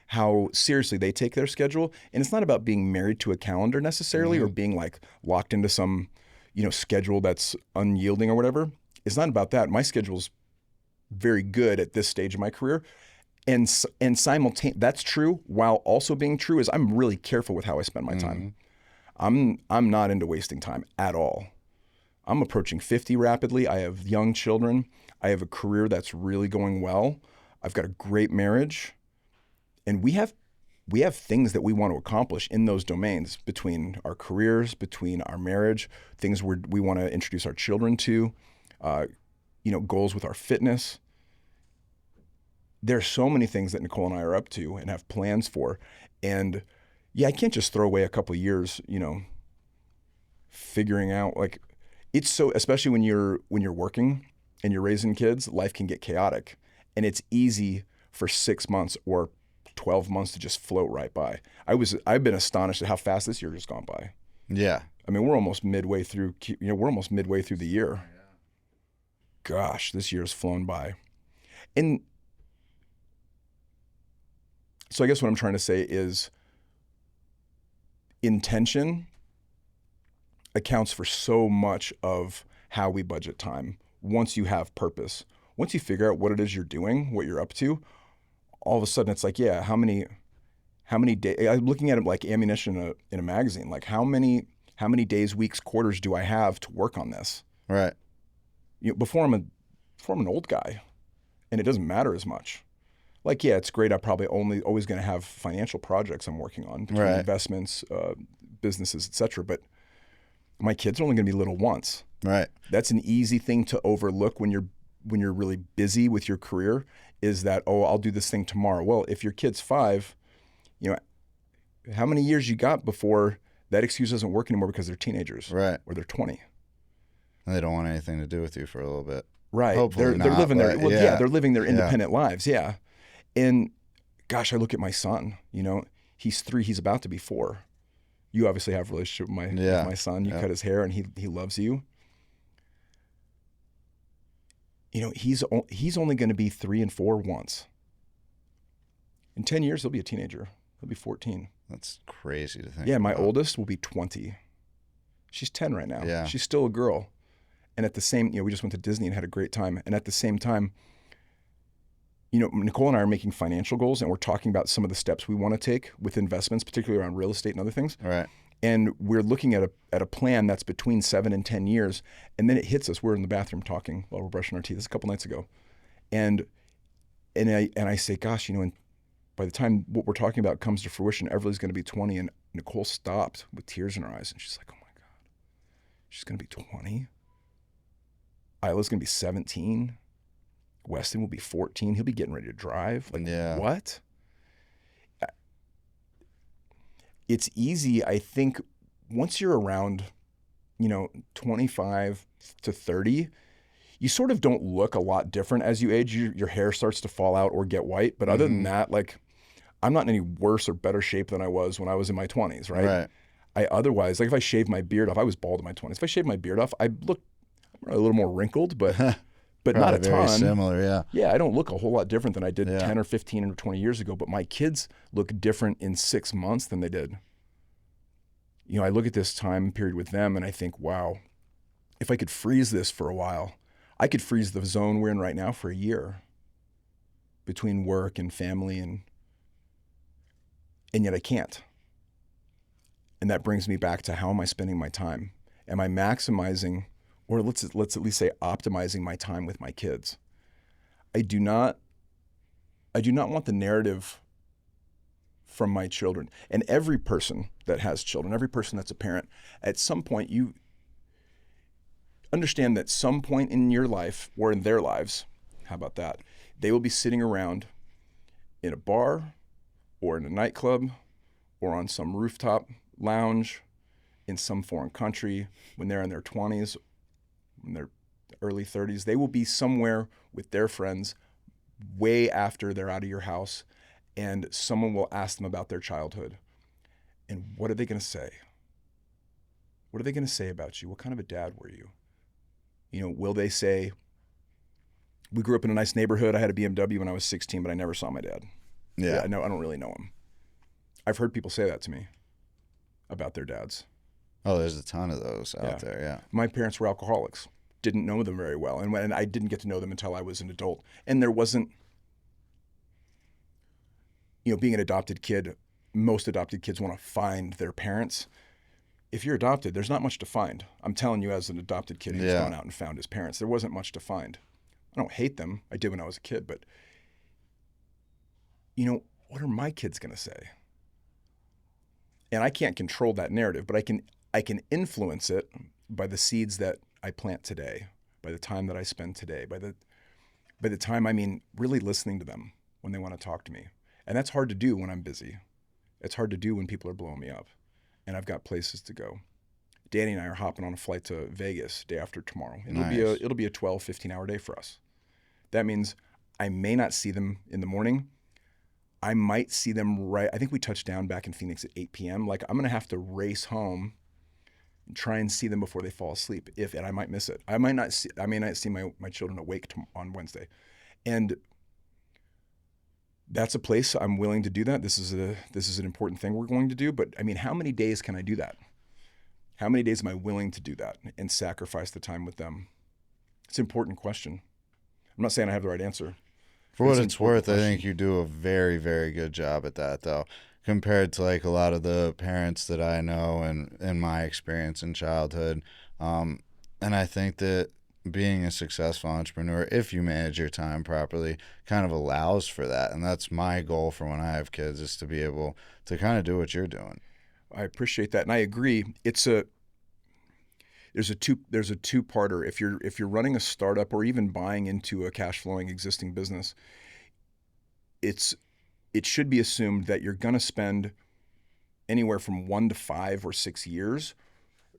how seriously they take their schedule. And it's not about being married to a calendar necessarily, or being like locked into some, you know, schedule that's unyielding or whatever. It's not about that. My schedule's very good at this stage of my career. And that's true, while also being true is I'm really careful with how I spend my time. I'm not into wasting time at all. I'm approaching 50 rapidly. I have young children. I have a career that's really going well. I've got a great marriage. And we have things that we want to accomplish in those domains, between our careers, between our marriage, things we want to introduce our children to, you know, goals with our fitness. There's so many things that Nicole and I are up to and have plans for. And yeah, I can't just throw away a couple of years, you know, figuring out, like, it's so, especially when you're working and you're raising kids, life can get chaotic, and it's easy for 6 months or 12 months to just float right by. I've been astonished at how fast this year has gone by. Yeah. I mean, we're almost midway through the year. Gosh, this year's flown by. And so I guess what I'm trying to say is intention accounts for so much of how we budget time. Once you have purpose, once you figure out what it is you're doing, what you're up to, all of a sudden it's like, yeah, how many days? I'm looking at it like ammunition in a magazine. Like how many days, weeks, quarters do I have to work on this? Right. You know, before I'm an old guy, and it doesn't matter as much. Like, yeah, it's great. I'm probably always going to have financial projects I'm working on, between investments, businesses, etc. But my kids are only going to be little once. Right. That's an easy thing to overlook when you're really busy with your career, is that, oh, I'll do this thing tomorrow. Well, if your kid's 5, you know, how many years you got before that excuse doesn't work anymore because they're teenagers, right, or they're 20, and they don't want anything to do with you for a little bit. Right. Hopefully they're living their they're living their Yeah. independent lives. Yeah. And gosh, I look at my son, you know, he's 3, he's about to be 4. You obviously have a relationship with my son. You cut his hair and he loves you. You know, he's only going to be 3 and 4 once. In 10 years, he'll be a teenager. He'll be 14. That's crazy to think. Yeah, my oldest will be 20. She's 10 right now. Yeah. She's still a girl. And at the same, you know, we just went to Disney and had a great time. And at the same time, you know, Nicole and I are making financial goals, and we're talking about some of the steps we want to take with investments, particularly around real estate and other things. Right. And we're looking at a plan that's between 7 and 10 years. And then it hits us. We're in the bathroom talking while we're brushing our teeth. This is a couple nights ago. And I say, gosh, you know, and by the time what we're talking about comes to fruition, Everly's going to be 20. And Nicole stopped with tears in her eyes. And she's like, oh my God, she's going to be 20? Isla's going to be 17. Weston will be 14. He'll be getting ready to drive. Like, what? It's easy, I think, once you're around, you know, 25 to 30, you sort of don't look a lot different as you age. Your hair starts to fall out or get white. But other than that, like, I'm not in any worse or better shape than I was when I was in my 20s, right? Right. I otherwise, like if I shaved my beard off, I was bald in my 20s. If I shaved my beard off, I look a little more wrinkled, but not a Very ton. similar, yeah. Yeah, I don't look a whole lot different than I did Yeah. 10 or 15 or 20 years ago, but my kids look different in 6 months than they did. You know, I look at this time period with them and I think, wow, if I could freeze this for a while, I could freeze the zone we're in right now for a year between work and family, and yet I can't. And that brings me back to, how am I spending my time? Am I maximizing, or let's at least say optimizing my time with my kids? I do not want the narrative from my children. And every person that has children, every person that's a parent, at some point you understand that some point in your life or in their lives, how about that, they will be sitting around in a bar or in a nightclub or on some rooftop lounge in some foreign country when they're in their 20s, in their early 30s. They will be somewhere with their friends way after they're out of your house, and someone will ask them about their childhood. And what are they going to say? What are they going to say about you? What kind of a dad were you? You know, will they say, we grew up in a nice neighborhood, I had a BMW when I was 16, but I never saw my dad. Yeah. I don't really know him. I've heard people say that to me about their dads. Oh, there's a ton of those out there, yeah. My parents were alcoholics. Didn't know them very well. And I didn't get to know them until I was an adult. And there wasn't, you know, being an adopted kid, most adopted kids want to find their parents. If you're adopted, there's not much to find. I'm telling you, as an adopted kid who's gone out and found his parents, there wasn't much to find. I don't hate them. I did when I was a kid, but, you know, what are my kids going to say? And I can't control that narrative, but I can influence it by the seeds that I plant today, by the time that I spend today, by the time, I mean, really listening to them when they want to talk to me. And that's hard to do when I'm busy. It's hard to do when people are blowing me up and I've got places to go. Danny and I are hopping on a flight to Vegas day after tomorrow. It'll be a 12, 15-hour day for us. That means I may not see them in the morning. I might see them I think we touched down back in Phoenix at 8 p.m. Like, I'm going to have to race home and try and see them before they fall asleep. And I might miss it. I may not see my children awake on Wednesday. And that's a place I'm willing to do that. This is an important thing we're going to do. But I mean, how many days can I do that? How many days am I willing to do that and sacrifice the time with them? It's an important question. I'm not saying I have the right answer. For what it's worth, I think you do a very, very good job at that, though, compared to like a lot of the parents that I know and in my experience in childhood. And I think that being a successful entrepreneur, if you manage your time properly, kind of allows for that. And that's my goal for when I have kids, is to be able to kind of do what you're doing. I appreciate that, and I agree. There's a two-parter. If you're running a startup or even buying into a cash flowing existing business, it should be assumed that you're going to spend anywhere from 1 to 5 or 6 years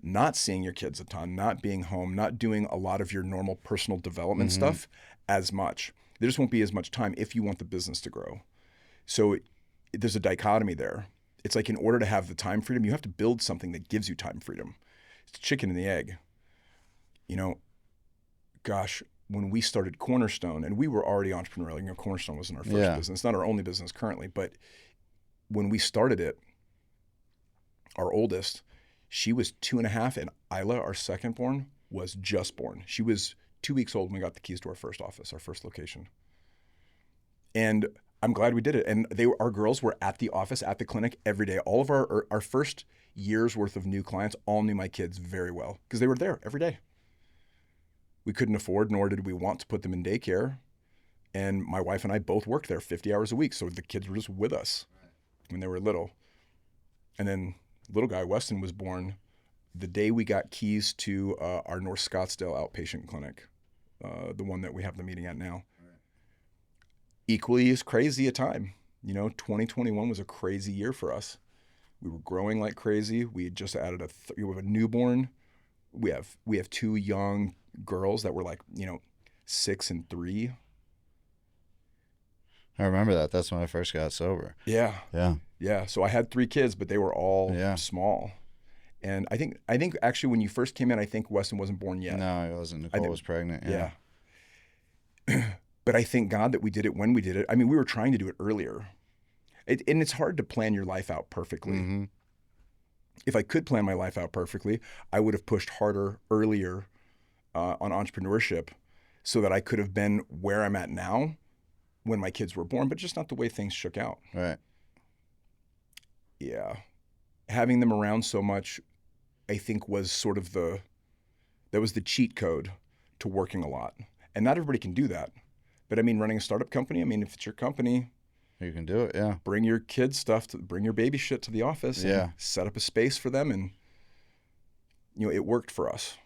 not seeing your kids a ton, not being home, not doing a lot of your normal personal development stuff as much. There just won't be as much time if you want the business to grow. So there's a dichotomy there. It's like, in order to have the time freedom, you have to build something that gives you time freedom. It's the chicken and the egg. You know, gosh, when we started Cornerstone, and we were already entrepreneurial, you know, Cornerstone wasn't our first business, not our only business currently, but when we started it, our oldest, she was 2.5, and Isla, our second born, was just born. She was 2 weeks old when we got the keys to our first office, our first location. And I'm glad we did it. And our girls were at the office, at the clinic every day. All of our first year's worth of new clients all knew my kids very well because they were there every day. We couldn't afford, nor did we want to put them in daycare. And my wife and I both worked there 50 hours a week. So the kids were just with us when they were little. And then little guy, Weston, was born the day we got keys to our North Scottsdale outpatient clinic, the one that we have the meeting at now. Equally as crazy a time. You know, 2021 was a crazy year for us. We were growing like crazy. We had just added we have a newborn. We have 2 young girls that were like, you know, 6 and 3. I remember that. That's when I first got sober. Yeah. Yeah. Yeah. So I had 3 kids, but they were all small. And I think actually when you first came in, I think Weston wasn't born yet. No, he wasn't. Nicole was pregnant. Yeah. But I thank God that we did it when we did it. I mean, we were trying to do it earlier. And it's hard to plan your life out perfectly. Mm-hmm. If I could plan my life out perfectly, I would have pushed harder earlier on entrepreneurship so that I could have been where I'm at now when my kids were born, but just not the way things shook out. Right. Yeah. Having them around so much, I think was sort of that was the cheat code to working a lot. And not everybody can do that. But I mean, running a startup company, I mean, if it's your company, you can do it. Yeah. Bring your kids' stuff, bring your baby shit to the office. And set up a space for them. And, it worked for us.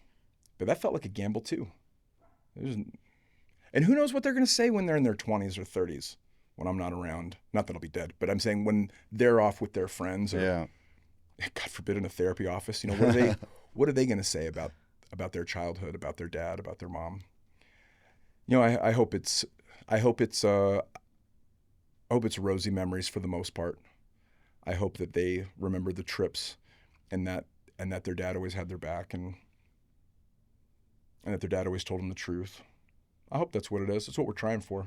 But that felt like a gamble too. And who knows what they're going to say when they're in their 20s or 30s when I'm not around. Not that I'll be dead, but I'm saying when they're off with their friends or, God forbid, in a therapy office, what are they going to say about their childhood, about their dad, about their mom? I hope it's rosy memories for the most part. I hope that they remember the trips and that their dad always had their back and that their dad always told them the truth. I hope that's what it is. It's what we're trying for.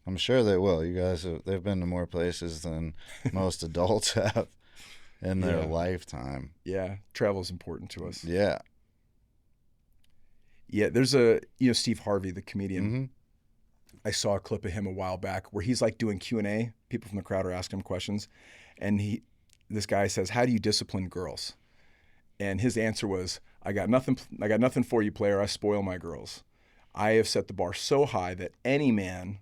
I'm sure they will. You guys, they've been to more places than most adults have in their lifetime. Yeah, travel is important to us. Yeah. Yeah, there's Steve Harvey, the comedian. Mm-hmm. I saw a clip of him a while back where he's like doing Q&A. People from the crowd are asking him questions. And this guy says, "How do you discipline girls?" And his answer was, I got nothing for you, player. I spoil my girls. I have set the bar so high that any man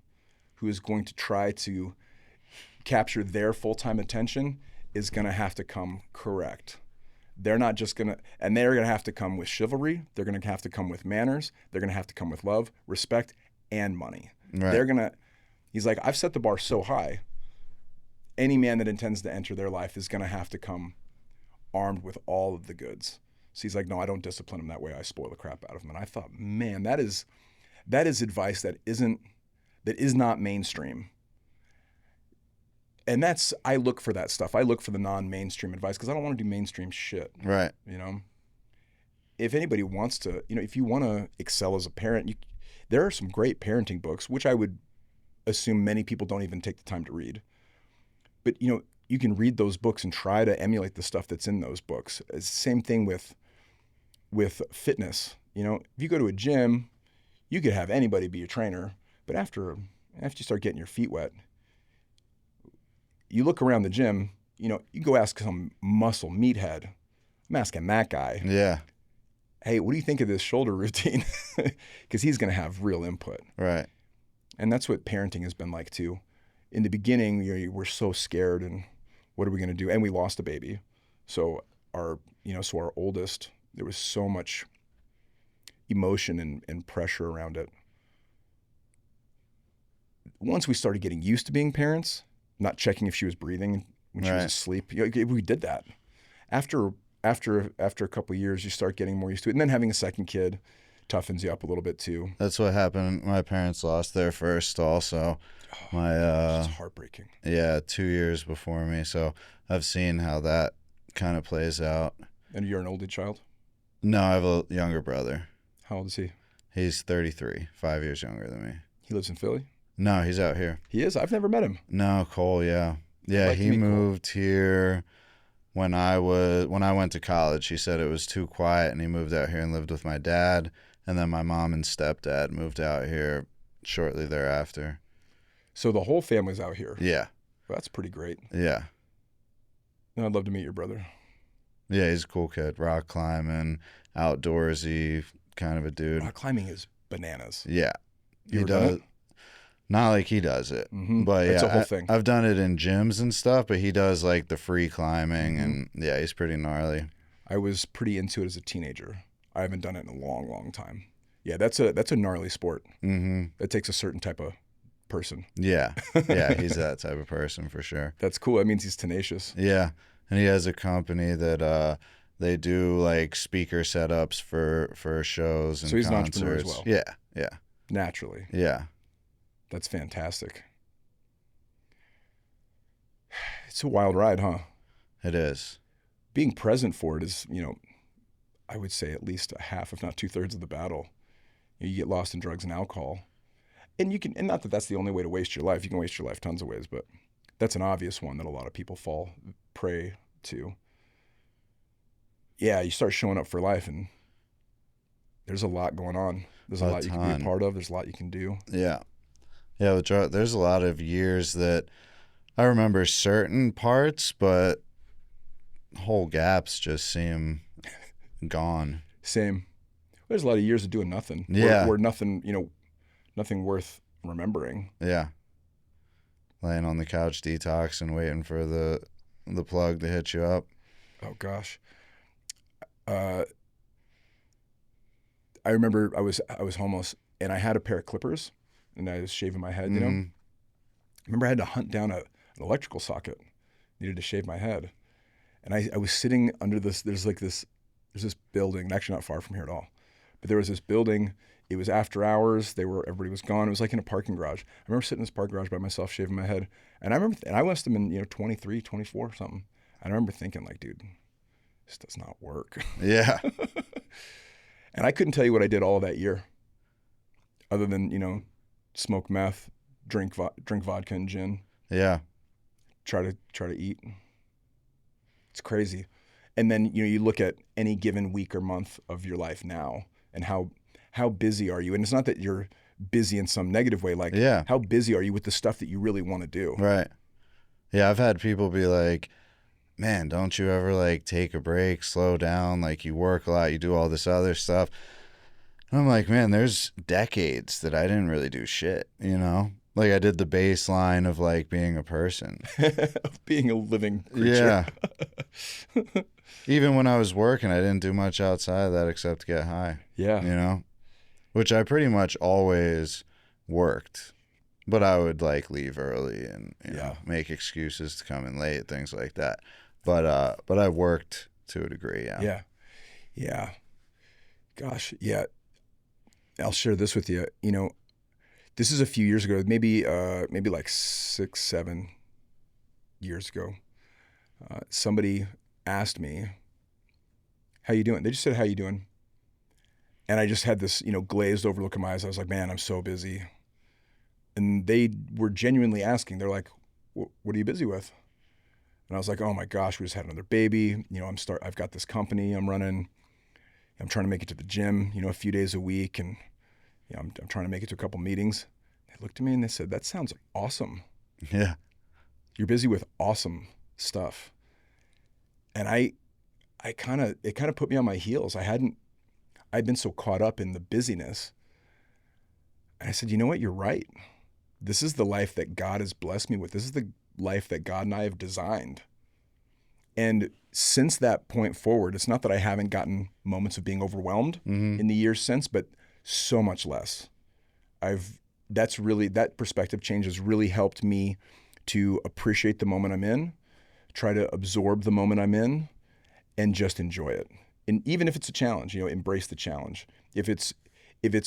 who is going to try to capture their full-time attention is going to have to come correct. They're not just going to, and they're going to have to come with chivalry. They're going to have to come with manners. They're going to have to come with love, respect, and money. Right. He's like, I've set the bar so high. Any man that intends to enter their life is going to have to come armed with all of the goods. So he's like, no, I don't discipline them that way. I spoil the crap out of them. And I thought, man, that is advice that is not mainstream. And I look for that stuff. I look for the non-mainstream advice because I don't want to do mainstream shit. Right. If anybody wants to, if you want to excel as a parent, there are some great parenting books, which I would assume many people don't even take the time to read. But, you can read those books and try to emulate the stuff that's in those books. It's the same thing with fitness. If you go to a gym, you could have anybody be a trainer, but after you start getting your feet wet, you look around the gym, you go ask some muscle meathead. I'm asking that guy. Yeah. Hey, what do you think of this shoulder routine? Because he's going to have real input. Right. And that's what parenting has been like too. In the beginning, we're so scared and what are we going to do? And we lost a baby. So our oldest, there was so much emotion and pressure around it. Once we started getting used to being parents, not checking if she was breathing when she was asleep, we did that. After a couple of years, you start getting more used to it. And then having a second kid toughens you up a little bit too. That's what happened. My parents lost their first also. It's heartbreaking. Yeah, 2 years before me. So I've seen how that kind of plays out. And you're an oldie child? No, I have a younger brother. How old is he? He's 33, 5 years younger than me. He lives in Philly? No, he's out here. He is? I've never met him. No, Cole, yeah. Yeah, he moved here when I went to college. He said it was too quiet and he moved out here and lived with my dad. And then my mom and stepdad moved out here shortly thereafter. So the whole family's out here? Yeah. Well, that's pretty great. Yeah. And I'd love to meet your brother. Yeah, he's a cool kid. Rock climbing, outdoorsy kind of a dude. Rock climbing is bananas. Yeah. You ever done it? Not like he does it. Mm-hmm. But it's yeah, a whole thing. I've done it in gyms and stuff, but he does like the free climbing and yeah, he's pretty gnarly. I was pretty into it as a teenager. I haven't done it in a long, long time. Yeah, that's a gnarly sport. Mm-hmm. That takes a certain type of person. Yeah. Yeah, he's that type of person for sure. That's cool. That means he's tenacious. Yeah. And he has a company that they do like speaker setups for shows and so he's concerts. An entrepreneur as well. Yeah. Yeah. Naturally. Yeah. That's fantastic. It's a wild ride, huh? It is. Being present for it is, I would say at least a half, if not 2/3 of the battle. You get lost in drugs and alcohol. And and not that that's the only way to waste your life. You can waste your life tons of ways, but that's an obvious one that a lot of people fall prey to. Yeah, you start showing up for life and there's a lot going on. There's a lot you can be a part of. There's a lot you can do. Yeah. Yeah, there's a lot of years that I remember certain parts, but whole gaps just seem gone. Same. There's a lot of years of doing nothing. Yeah. Where nothing, nothing worth remembering. Yeah. Laying on the couch detoxing, waiting for the plug to hit you up. Oh gosh. I remember I was homeless and I had a pair of clippers and I was shaving my head, I remember I had to hunt down an electrical socket. Needed to shave my head. And I was sitting under there's this building, actually not far from here at all. But there was this building, it was after hours, everybody was gone. It was like in a parking garage. I remember sitting in this parking garage by myself, shaving my head. And I must have been, 23, 24 or something. And I remember thinking like, dude, this does not work. Yeah. And I couldn't tell you what I did all that year other than, smoke meth, drink vodka and gin. Yeah. Try to eat. It's crazy. And then, you look at any given week or month of your life now and how busy are you? And it's not that you're busy in some negative way. Like, how busy are you with the stuff that you really want to do? Right. Yeah, I've had people be like, man, don't you ever like take a break, slow down? Like you work a lot, you do all this other stuff. And I'm like, man, there's decades that I didn't really do shit, Like I did the baseline of like being a person. Of being a living creature. Yeah. Even when I was working, I didn't do much outside of that except get high. Yeah. Which I pretty much always worked. But I would like leave early and make excuses to come in late, things like that. But I worked to a degree, yeah. Yeah. Gosh, yeah. I'll share this with you. This is a few years ago, maybe like 6, 7 years ago. Somebody asked me, "How you doing?" They just said, "How you doing?" And I just had this, glazed over look in my eyes. I was like, "Man, I'm so busy." And they were genuinely asking. They're like, "What are you busy with?" And I was like, "Oh my gosh, we just had another baby. I've got this company I'm running. I'm trying to make it to the gym, a few days a week, and I'm trying to make it to a couple meetings." They looked at me and they said, "That sounds awesome." Yeah. You're busy with awesome stuff. And it kind of put me on my heels. I'd been so caught up in the busyness. And I said, "You know what? You're right. This is the life that God has blessed me with. This is the life that God and I have designed." And since that point forward, it's not that I haven't gotten moments of being overwhelmed in the years since, but so much less. That perspective change has really helped me to appreciate the moment I'm in, try to absorb the moment I'm in, and just enjoy it. And even if it's a challenge, embrace the challenge. If it's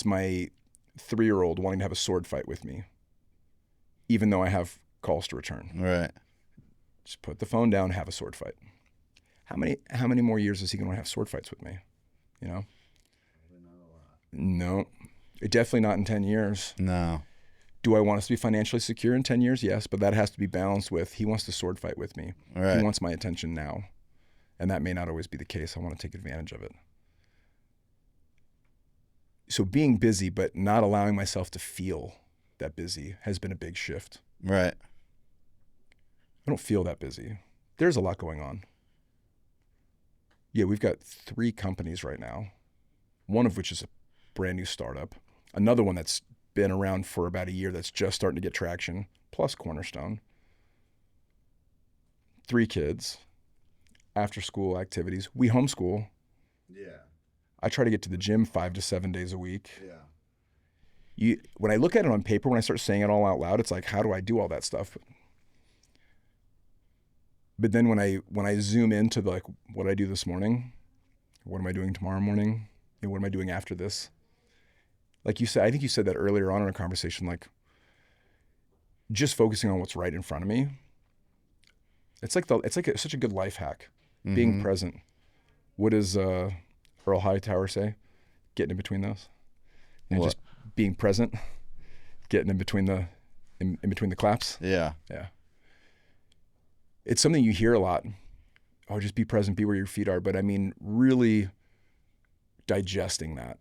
my 3-year-old wanting to have a sword fight with me, even though I have calls to return. Right. Just put the phone down, have a sword fight. How many more years is he going to have sword fights with me? Probably not a lot. No, definitely not in 10 years. No. Do I want us to be financially secure in 10 years? Yes, but that has to be balanced with he wants to sword fight with me. Right. He wants my attention now. And that may not always be the case. I want to take advantage of it. So being busy but not allowing myself to feel that busy has been a big shift. Right. I don't feel that busy. There's a lot going on. Yeah, we've got 3 companies right now, one of which is a brand new startup, another one that's been around for about a year that's just starting to get traction, plus Cornerstone. 3 kids, after school activities. We homeschool. Yeah. I try to get to the gym 5 to 7 days a week. Yeah. When I look at it on paper, when I start saying it all out loud, it's like, how do I do all that stuff? But then when I zoom into like what I do this morning, what am I doing tomorrow morning, and what am I doing after this, like you said, I think you said that earlier on in a conversation, like just focusing on what's right in front of me. It's like such a good life hack, being present. What does Earl Hightower say? Getting in between those, and just being present, getting in between the claps. Yeah. Yeah. It's something you hear a lot. Oh, just be present, be where your feet are. But I mean, really digesting that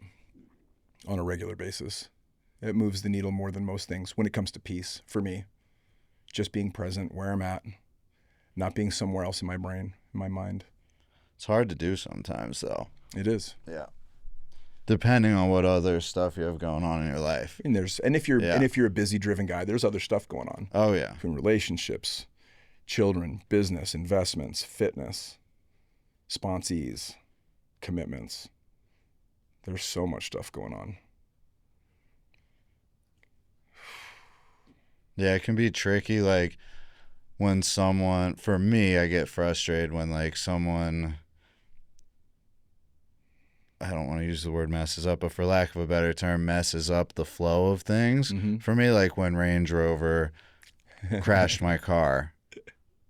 on a regular basis, it moves the needle more than most things when it comes to peace for me. Just being present where I'm at, not being somewhere else in my brain, in my mind. It's hard to do sometimes, though. It is. Yeah. Depending on what other stuff you have going on in your life. And if you're a busy, driven guy, there's other stuff going on. Oh, yeah. Between relationships, children, business, investments, fitness, sponsees, commitments. There's so much stuff going on. Yeah, it can be tricky. Like when someone, for me, I get frustrated when like someone, I don't want to use the word messes up, but for lack of a better term, messes up the flow of things. For me, like when Range Rover crashed my car,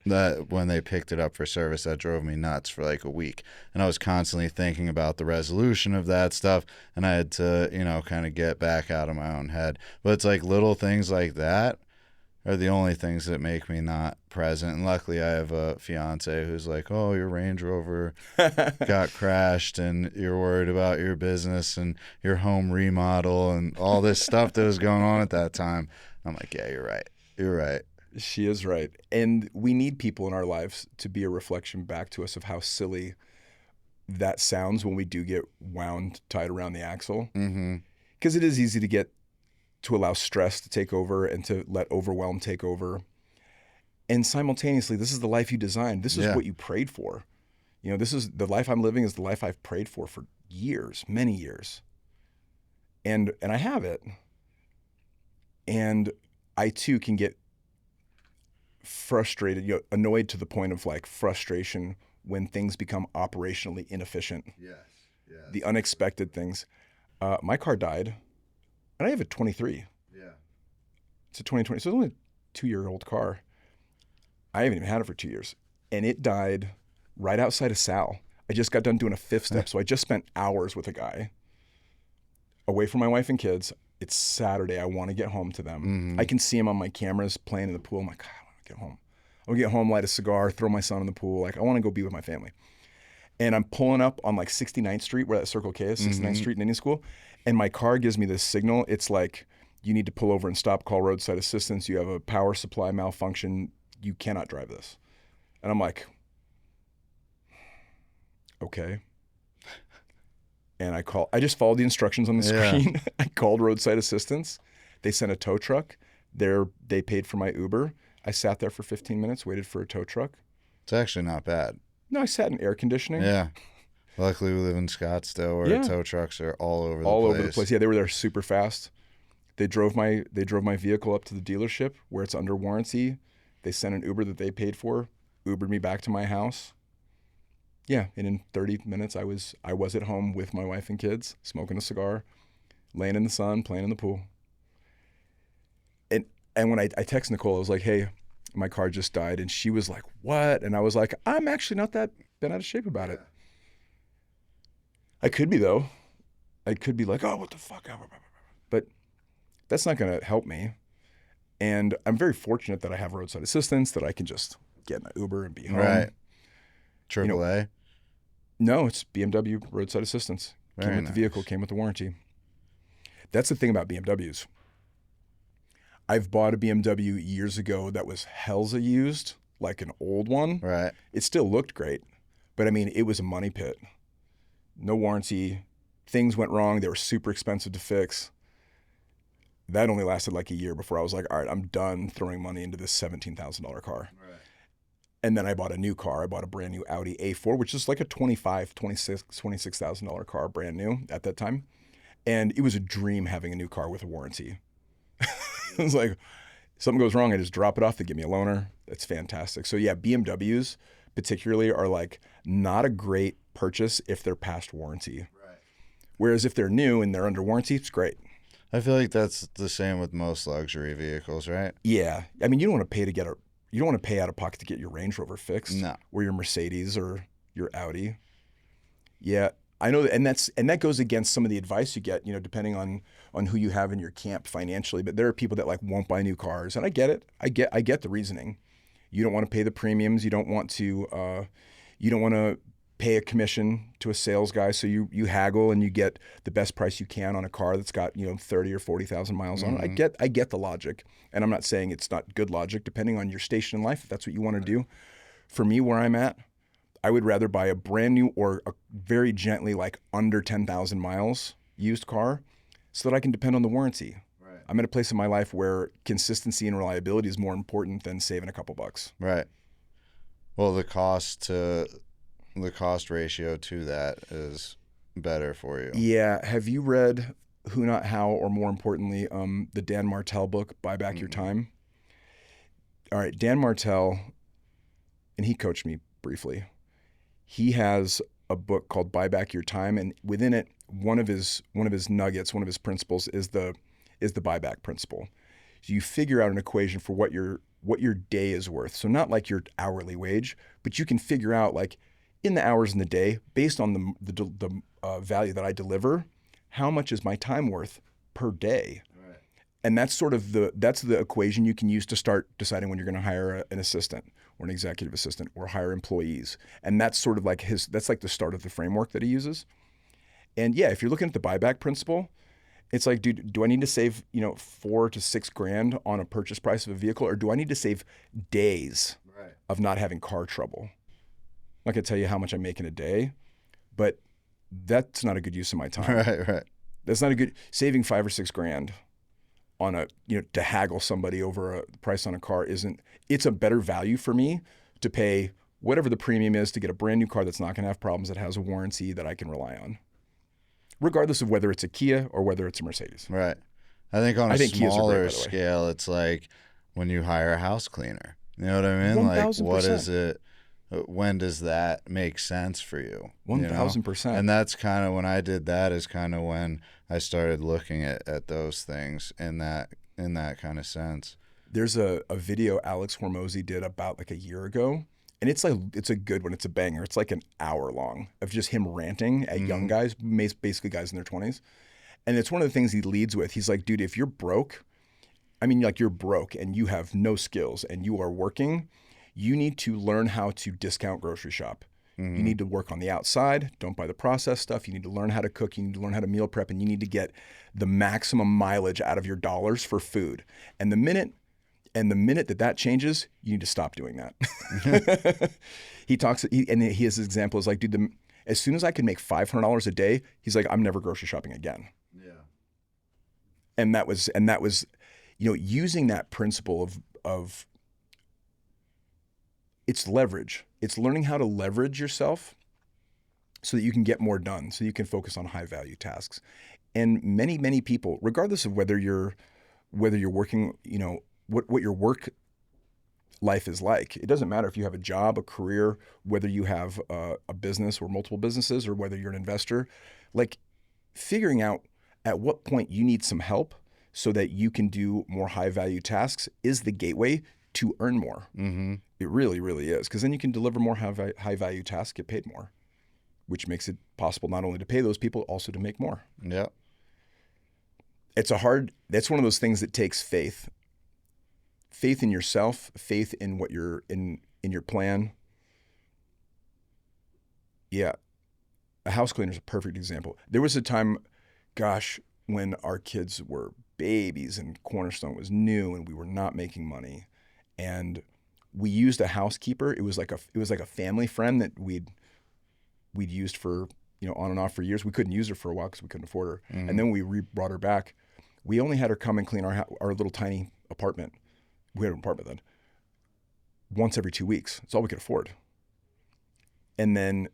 that when they picked it up for service, that drove me nuts for like a week. And I was constantly thinking about the resolution of that stuff, and I had to, kind of get back out of my own head. But it's like little things like that are the only things that make me not present. And luckily I have a fiance who's like, oh, your Range Rover got crashed and you're worried about your business and your home remodel and all this stuff that was going on at that time. I'm like, yeah, you're right. You're right. She is right. And we need people in our lives to be a reflection back to us of how silly that sounds when we do get wound, tied around the axle. Because it is easy to allow stress to take over and to let overwhelm take over. And simultaneously, this is the life you designed. This is what you prayed for. This is the life I'm living is the life I've prayed for years, many years. And I have it. And I too can get frustrated, annoyed to the point of like frustration when things become operationally inefficient. Yes. The unexpected things. My car died. And I have a 23. Yeah. It's a 2020. So it's only a 2-year-old car. I haven't even had it for 2 years. And it died right outside of Sal. I just got done doing a fifth step. So I just spent hours with a guy away from my wife and kids. It's Saturday. I want to get home to them. I can see him on my cameras playing in the pool. I'm like, I want to get home. I want to get home, light a cigar, throw my son in the pool. Like, I want to go be with my family. And I'm pulling up on like 69th Street, where that Circle K is, 69th Street in Indian School. And my car gives me this signal. It's like, you need to pull over and stop, call roadside assistance. You have a power supply malfunction. You cannot drive this. And I'm like, okay. And I just followed the instructions on the screen. I called roadside assistance. They sent a tow truck. They paid for my Uber. I sat there for 15 minutes, waited for a tow truck. It's actually not bad. No, I sat in air conditioning. Yeah. Luckily, we live in Scottsdale, where tow trucks are all over the place. All over the place. Yeah, they were there super fast. They drove my vehicle up to the dealership where it's under warranty. They sent an Uber that they paid for, Ubered me back to my house. Yeah, and in 30 minutes, I was at home with my wife and kids, smoking a cigar, laying in the sun, playing in the pool. And when I texted Nicole, I was like, hey, my car just died. And she was like, what? And I was like, I'm actually not that bent out of shape about it. I could be, though. I could be like, oh, what the fuck? But that's not going to help me. And I'm very fortunate that I have roadside assistance, that I can just get in an Uber and be home. Right. AAA? No, it's BMW roadside assistance. Came with the vehicle, came with the warranty. That's the thing about BMWs. I've bought a BMW years ago that was hell's used, like an old one. Right. It still looked great, but I mean, it was a money pit. No warranty. Things went wrong. They were super expensive to fix. That only lasted like a year before I was like, all right, I'm done throwing money into this $17,000 car. Right. And then I bought a new car. I bought a brand new Audi A4, which is like a $26,000 car, brand new at that time. And it was a dream having a new car with a warranty. It was like, something goes wrong, I just drop it off. They give me a loaner. That's fantastic. So yeah, BMWs particularly are like not a great purchase if they're past warranty. Right. Whereas if they're new and they're under warranty, it's great. I feel like that's the same with most luxury vehicles, right? Yeah. I mean, you don't want to pay you don't want to pay out of pocket to get your Range Rover fixed No. or your Mercedes or your Audi. Yeah. I know, and that goes against some of the advice you get, depending on who you have in your camp financially. But there are people that like won't buy new cars, and I get it. I get the reasoning. You don't want to pay the premiums. You don't want to pay a commission to a sales guy, so you haggle and you get the best price you can on a car that's got 30 or 40,000 miles on it. I get the logic, and I'm not saying it's not good logic. Depending on your station in life, if that's what you want to do. For me, where I'm at, I would rather buy a brand new or a very gently like under 10,000 miles used car so that I can depend on the warranty. Right. I'm at a place in my life where consistency and reliability is more important than saving a couple bucks. Right. Well, the cost ratio to that is better for you. Yeah. Have you read Who Not How, or more importantly, the Dan Martell book, Buy Back Your Time? All right. Dan Martell, and he coached me briefly. He has a book called Buy Back Your Time, and within it, one of his nuggets, one of his principles is the buyback principle. So you figure out an equation for what your day is worth. So not like your hourly wage, but you can figure out like in the hours in the day, based on the value that I deliver, how much is my time worth per day? Right. And that's sort of that's the equation you can use to start deciding when you're going to hire an assistant or an executive assistant or hire employees. And that's sort of like that's like the start of the framework that he uses. And yeah, if you're looking at the buyback principle, it's like, dude, do I need to save, $4,000 to $6,000 on a purchase price of a vehicle, or do I need to save days of not having car trouble? I'm not gonna tell you how much I make in a day, but that's not a good use of my time. Right. That's not a good saving $5,000 or $6,000 on to haggle somebody over a price on a car isn't. It's a better value for me to pay whatever the premium is to get a brand new car that's not gonna have problems, that has a warranty that I can rely on, regardless of whether it's a Kia or whether it's a Mercedes. Right. I think on a Kias are great, smaller by the way. scale, it's like when you hire a house cleaner. You know what I mean? 1000%. Like, what is it? When does that make sense for you? 1000%. And that's kind of when I did that, is kind of when I started looking at those things in that kind of sense. There's a video Alex Hormozy did about like a year ago, and it's a good one. It's a banger. It's like an hour long of just him ranting at young guys, basically guys in their 20s. And it's one of the things he leads with. He's like, dude, if you're broke, I mean, like, you're broke and you have no skills and you are working, you need to learn how to discount grocery shop. You need to work on the outside. Don't buy the processed stuff. You need to learn how to cook. You need to learn how to meal prep, and you need to get the maximum mileage out of your dollars for food. And the minute that changes, you need to stop doing that. He has his example is like, dude, as soon as I can make $500 a day, he's like, I'm never grocery shopping again. Yeah. And that was, using that principle of it's leverage. It's learning how to leverage yourself so that you can get more done, so you can focus on high value tasks. And many, many people, regardless of whether you're working, what your work life is like. It doesn't matter if you have a job, a career, whether you have a business or multiple businesses, or whether you're an investor. Like, figuring out at what point you need some help so that you can do more high value tasks is the gateway to earn more. Mm-hmm. It really, really is. Because then you can deliver more high value tasks, get paid more, which makes it possible not only to pay those people, also to make more. Yeah. That's one of those things that takes faith. Faith in yourself, faith in what you're in your plan. Yeah. A house cleaner is a perfect example. There was a time, when our kids were babies and Cornerstone was new and we were not making money, and we used a housekeeper. It was like a family friend that we'd used for, on and off for years. We couldn't use her for a while because we couldn't afford her. Mm-hmm. And then we brought her back. We only had her come and clean our little tiny apartment. We had an apartment then. Once every 2 weeks. That's all we could afford. And then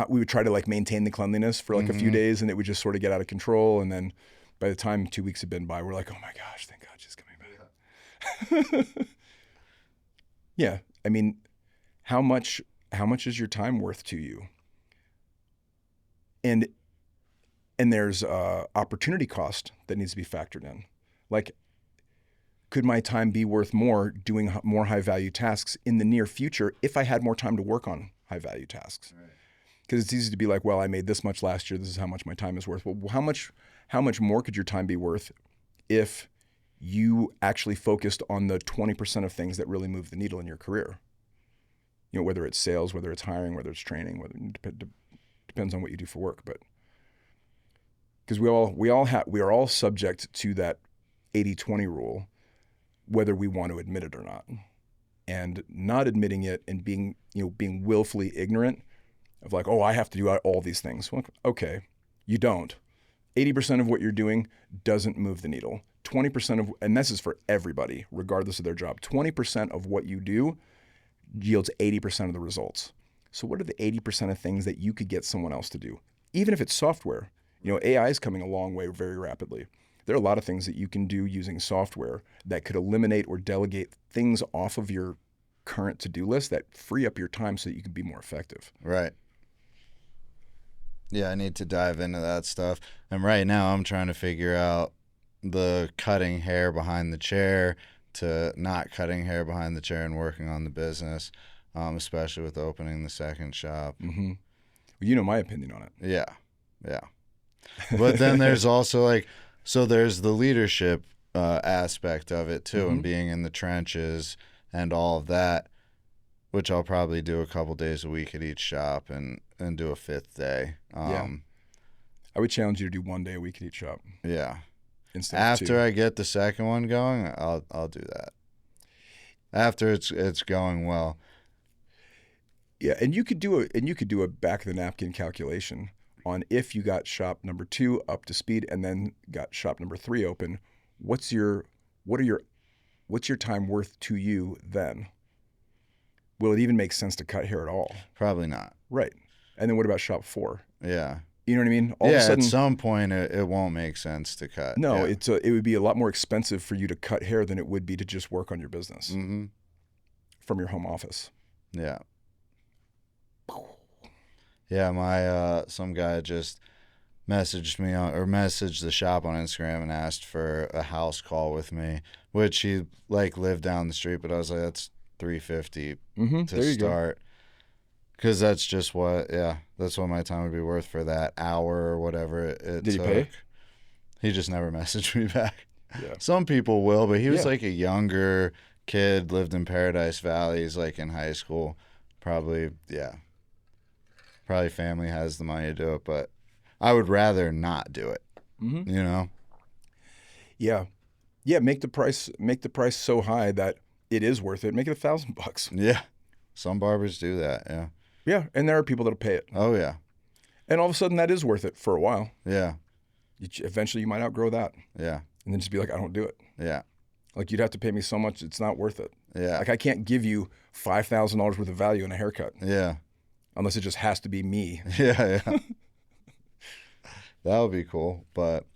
we would try to like maintain the cleanliness for like a few days, and it would just sort of get out of control. And then by the time 2 weeks had been by, we're like, oh my gosh, thank God she's coming back. Yeah. I mean, how much is your time worth to you? And And there's opportunity cost that needs to be factored in. Like, could my time be worth more doing more high value tasks in the near future if I had more time to work on high value tasks? Because it's easy to be like, well, I made this much last year. This is how much my time is worth. Well, how much more could your time be worth if you actually focused on the 20% of things that really move the needle in your career? You know, whether it's sales, whether it's hiring, whether it's training, whether depends on what you do for work. But because we are all subject to that 80-20 rule, whether we want to admit it or not. And not admitting it and being willfully ignorant of like, oh, I have to do all these things. Well, okay, you don't. 80% of what you're doing doesn't move the needle. 20% of, and this is for everybody, regardless of their job, 20% of what you do yields 80% of the results. So what are the 80% of things that you could get someone else to do? Even if it's software, AI is coming a long way very rapidly. There are a lot of things that you can do using software that could eliminate or delegate things off of your current to-do list that free up your time so that you can be more effective. Right. Yeah, I need to dive into that stuff. And right now I'm trying to figure out the cutting hair behind the chair to not cutting hair behind the chair and working on the business, especially with opening the second shop. Mm-hmm. Well, you know my opinion on it. Yeah. But then there's also so there's the leadership aspect of it too, and being in the trenches and all of that, which I'll probably do a couple days a week at each shop and do a fifth day. I would challenge you to do 1 day a week at each shop. Yeah. Instead After of 2. I get the second one going, I'll do that. After it's going well. Yeah, and you could do a back of the napkin calculation on if you got shop number 2 up to speed and then got shop number 3 open. What's your time worth to you then? Will it even make sense to cut hair at all? Probably not. Right. And then what about shop 4? Yeah. You know what I mean? All of a sudden, at some point it won't make sense to cut. No, yeah. it would be a lot more expensive for you to cut hair than it would be to just work on your business from your home office. Yeah. Yeah, my some guy just messaged me messaged the shop on Instagram and asked for a house call with me, which he lived down the street, but I was like, that's $350 to start. Because that's just that's what my time would be worth for that hour or whatever it Did took. he pay? He just never messaged me back. Yeah. Some people will, but he was a younger kid, lived in Paradise Valley, he's in high school. Probably family has the money to do it, but I would rather not do it. Yeah. Make the price so high that it is worth it. Make it $1,000. Yeah. Some barbers do that. Yeah. Yeah, and there are people that'll pay it. Oh yeah. And all of a sudden that is worth it for a while. Yeah. Eventually you might outgrow that. Yeah. And then just be like, I don't do it. Yeah. You'd have to pay me so much, it's not worth it. Yeah. I can't give you $5,000 worth of value in a haircut. Yeah. Unless it just has to be me. Yeah. That would be cool. But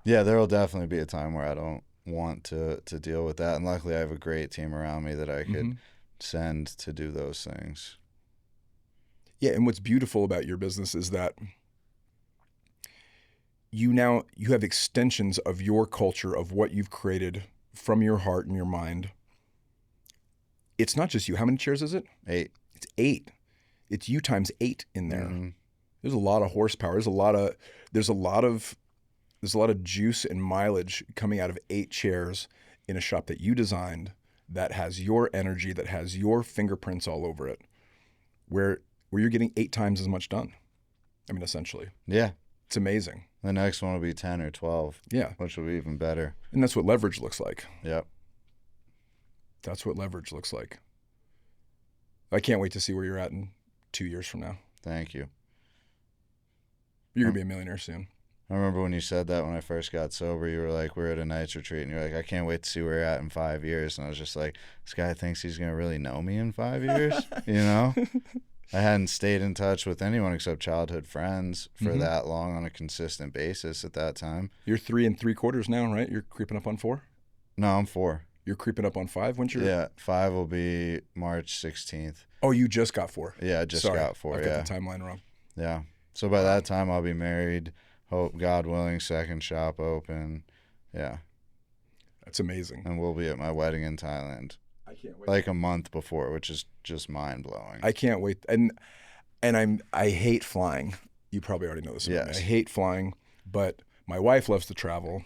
yeah, there will definitely be a time where I don't want to deal with that. And luckily I have a great team around me that I could send to do those things. Yeah, and what's beautiful about your business is that you have extensions of your culture, of what you've created from your heart and your mind. It's not just you. How many chairs is it? 8. It's 8. It's you times 8 in there. There's a lot of horsepower. There's a lot of juice and mileage coming out of 8 chairs in a shop that you designed, that has your energy, that has your fingerprints all over it, where you're getting 8 times as much done. I mean, essentially. Yeah. It's amazing. The next one will be 10 or 12. Yeah. Which will be even better. And that's what leverage looks like. Yep. That's what leverage looks like. I can't wait to see where you're at in 2 years from now. Thank you. You're going to be a millionaire soon. I remember when you said that when I first got sober, you were like, we're at a night's retreat, and you're like, I can't wait to see where you're at in 5 years. And I was just like, this guy thinks he's going to really know me in 5 years, I hadn't stayed in touch with anyone except childhood friends for that long on a consistent basis at that time. You're 3 3/4 now, right? You're creeping up on 4? No, I'm 4. You're creeping up on 5? When's your... Yeah, 5 will be March 16th. Oh, you just got 4. Yeah, I just got 4, I've got the timeline wrong. Yeah. So by that time, I'll be married, Hope, God willing, second shop open. Yeah. That's amazing. And we'll be at my wedding in Thailand. I can't wait. Like a month before, which is just mind blowing. I can't wait. And I hate flying. You probably already know this about me. I hate flying, but my wife loves to travel.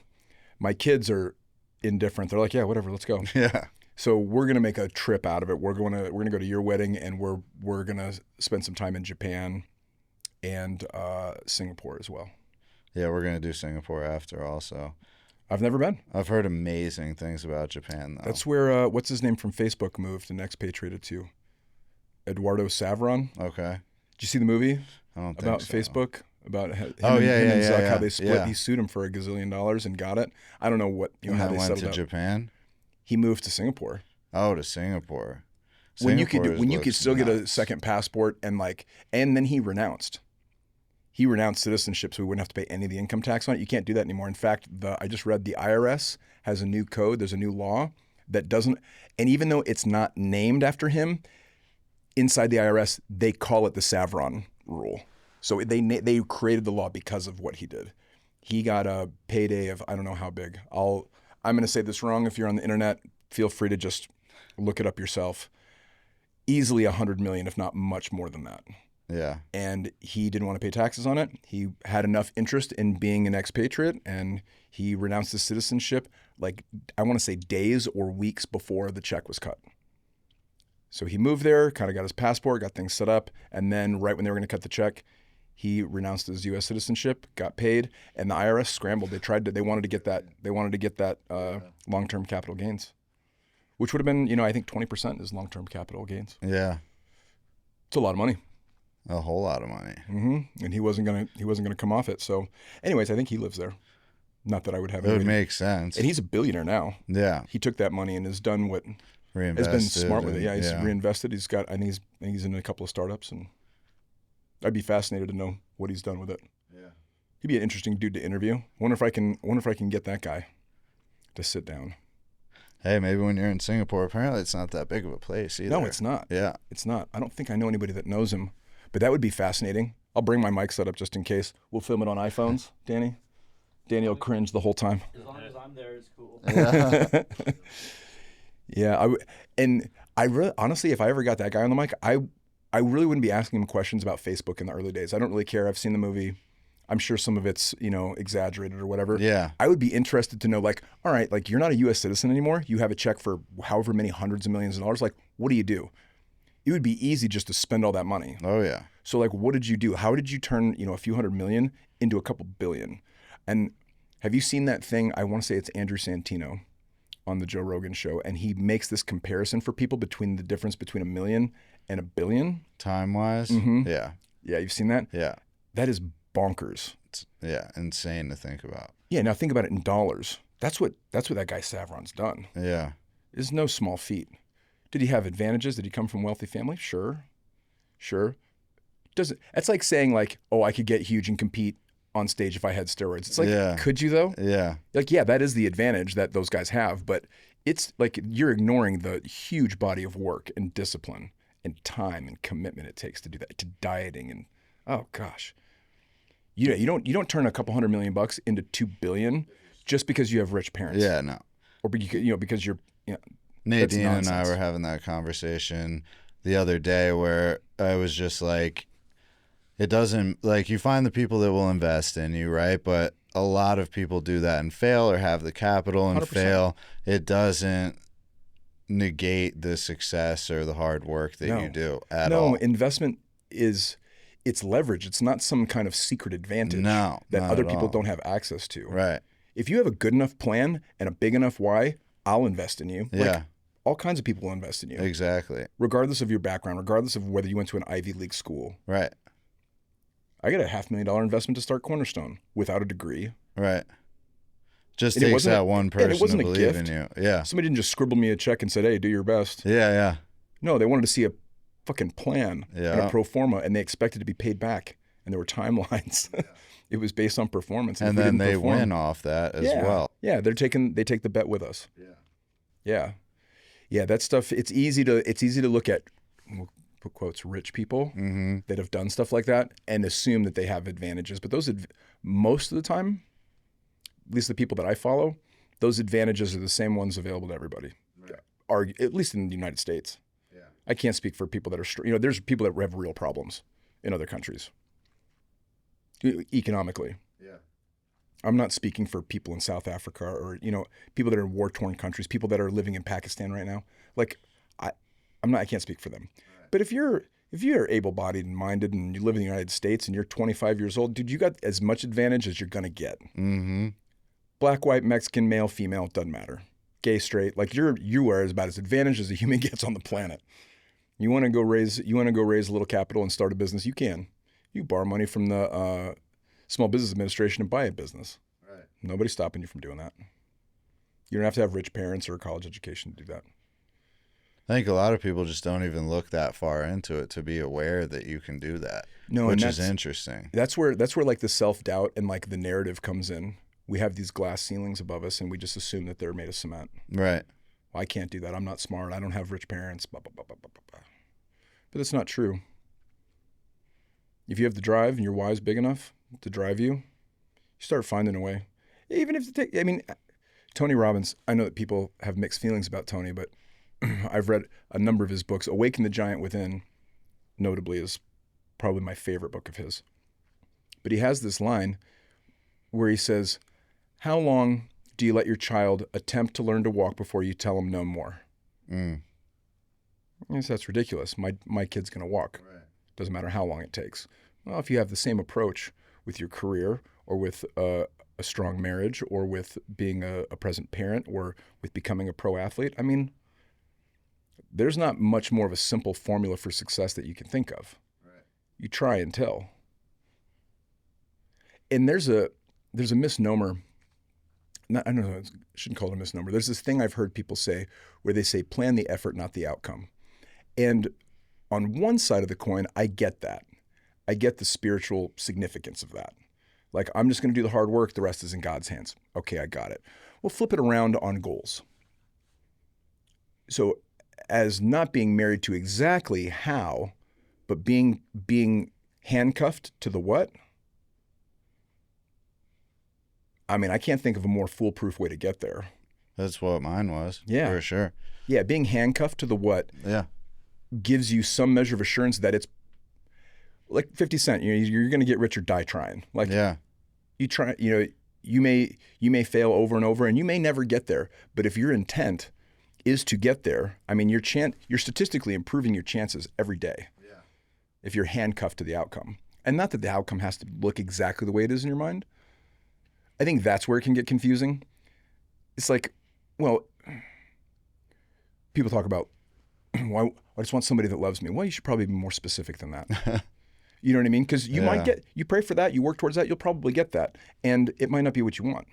My kids are indifferent. They're like, yeah, whatever, let's go. Yeah. So we're gonna make a trip out of it. We're gonna go to your wedding, and we're gonna spend some time in Japan and Singapore as well. Yeah, we're gonna do Singapore after also. I've never been. I've heard amazing things about Japan though. That's where what's his name from Facebook moved and expatriated to. Eduardo Savron. Okay. Did you see the movie I don't think about so. Facebook? About him, Oh, yeah, him and yeah, Zuck, yeah, how they split. yeah. He sued him for $1 gazillion and got it. I don't know what And how then they went settled to out. Japan. He moved to Singapore. Oh, to Singapore. When you Singapore could looks still get a nuts. second passport and then he renounced. He renounced citizenship so we wouldn't have to pay any of the income tax on it. You can't do that anymore. In fact, I just read the IRS has a new code. There's a new law that doesn't, and even though it's not named after him, inside the IRS they call it the Savron rule. So they created the law because of what he did. He got a payday of I don't know how big. I'm going to say this wrong. If you're on the internet, feel free to just look it up yourself. Easily 100 million, if not much more than that. Yeah. And he didn't want to pay taxes on it. He had enough interest in being an expatriate, and he renounced his citizenship, like I want to say days or weeks before the check was cut. So he moved there, kind of got his passport, got things set up, and then right when they were going to cut the check, he renounced his U.S. citizenship, got paid, and the IRS scrambled. They wanted to get that long-term capital gains, which would have been, I think 20% is long-term capital gains. Yeah. It's a lot of money. A whole lot of money. Mm-hmm. And he wasn't gonna come off it. So, anyways, I think he lives there. Not that I would have. It would make sense. And he's a billionaire now. Yeah. He took that money and has done what Reinvested. has been smart with it. Yeah, he's yeah. reinvested. He's got. I think he's in a couple of startups, and I'd be fascinated to know what he's done with it. Yeah. He'd be an interesting dude to interview. Wonder if I can get that guy to sit down. Hey, maybe when you're in Singapore, apparently it's not that big of a place either. No, it's not. Yeah. It's not. I don't think I know anybody that knows him. But that would be fascinating. I'll bring my mic set up just in case. We'll film it on iPhones, Danny. Danny will cringe the whole time. As long as I'm there, it's cool. Yeah, I really, honestly, if I ever got that guy on the mic, I really wouldn't be asking him questions about Facebook in the early days. I don't really care. I've seen the movie. I'm sure some of it's, exaggerated or whatever. Yeah. I would be interested to know, all right, you're not a U.S. citizen anymore. You have a check for however many hundreds of millions of dollars. What do you do? It would be easy just to spend all that money. Oh, yeah. So what did you do? How did you turn, a few $100 million into a couple billion? And have you seen that thing? I want to say it's Andrew Santino on the Joe Rogan show. And he makes this comparison for people between the difference between $1 million and $1 billion. Time-wise? Mm-hmm. Yeah. Yeah, you've seen that? Yeah. That is bonkers. It's, insane to think about. Yeah, now think about it in dollars. That's what that guy Savron's done. Yeah. It's no small feat. Did he have advantages? Did he come from a wealthy family? Sure. That's like saying oh, I could get huge and compete on stage if I had steroids. It's could you though? Yeah. Yeah, that is the advantage that those guys have, but it's you're ignoring the huge body of work and discipline and time and commitment it takes to do that, to dieting and oh gosh. You don't turn a couple $100 million into $2 billion just because you have rich parents. Yeah, no. Or because you're Nadine and I nonsense. were having that conversation the other day where I was just like, it doesn't, you find the people that will invest in you, right? But a lot of people do that and fail or have the capital and 100%. fail. It doesn't negate the success or the hard work that you do at all. No, investment it's leverage. It's not some kind of secret advantage No, that not other at people all. don't have access to. Right. If you have a good enough plan and a big enough why, I'll invest in you. Yeah. All kinds of people will invest in you, Exactly. regardless of your background, regardless of whether you went to an Ivy League school. Right. I got a $500,000 investment to start Cornerstone without a degree. Right. Just And it takes wasn't that a- one and it person to wasn't a believe in gift. you. Yeah. Somebody didn't just scribble me a check and said, hey, do your best. Yeah. No, they wanted to see a fucking plan and Yeah. a pro forma, and they expected to be paid back. And there were timelines. It was based on performance. And if we then didn't they perform- win off that as yeah. well. Yeah, they take the bet with us. Yeah. That stuff. It's easy to look at. put quotes, rich people Mm-hmm. that have done stuff like that and assume that they have advantages. But most of the time, at least the people that I follow, those advantages are the same ones available to everybody, at least in the United States. Yeah. I can't speak for people that are, there's people that have real problems in other countries economically. Yeah. I'm not speaking for people in South Africa or, people that are in war-torn countries, people that are living in Pakistan right now. Like, I can't speak for them. Right. But if you're able-bodied and minded and you live in the United States and you're 25 years old, dude, you got as much advantage as you're going to get. Mm-hmm. Black, white, Mexican, male, female, it doesn't matter. Gay, straight, like you are about as advantaged as a human gets on the planet. You want to go raise a little capital and start a business, you can. You borrow money from the Small Business Administration and buy a business. Right. Nobody's stopping you from doing that. You don't have to have rich parents or a college education to do that. I think a lot of people just don't even look that far into it to be aware that you can do that. No, which is interesting. That's where like the self-doubt and like the narrative comes in. We have these glass ceilings above us and we just assume that they're made of cement. Right. Well, I can't do that. I'm not smart. I don't have rich parents. Blah, blah, blah, blah, blah, blah. But that's not true. If you have the drive and your why is big enough to drive you, you start finding a way. Even if Tony Robbins, I know that people have mixed feelings about Tony, but I've read a number of his books. Awaken the Giant Within, notably, is probably my favorite book of his. But he has this line where he says, how long do you let your child attempt to learn to walk before you tell them no more? Yes, that's ridiculous. My kid's going to walk. Right. Doesn't matter how long it takes. Well, if you have the same approach with your career or with a strong marriage or with being a present parent or with becoming a pro athlete, there's not much more of a simple formula for success that you can think of. Right. You try until. And there's a misnomer. I don't know, I shouldn't call it a misnomer. There's this thing I've heard people say where they say, plan the effort, not the outcome. And on one side of the coin, I get that. I get the spiritual significance of that. Like, I'm just going to do the hard work. The rest is in God's hands. Okay, I got it. Well, flip it around on goals. So as not being married to exactly how, but being handcuffed to the what? I can't think of a more foolproof way to get there. That's what mine was. Yeah. For sure. Yeah, being handcuffed to the what gives you some measure of assurance that it's like 50 Cent. You're going to get rich or die trying. Like, you try, you may fail over and over and you may never get there. But if your intent is to get there, you're statistically improving your chances every day. Yeah. If you're handcuffed to the outcome. And not that the outcome has to look exactly the way it is in your mind. I think that's where it can get confusing. It's like, well, people talk about, I just want somebody that loves me. Well, you should probably be more specific than that. You know what I mean? Because you pray for that, you work towards that, you'll probably get that. And it might not be what you want.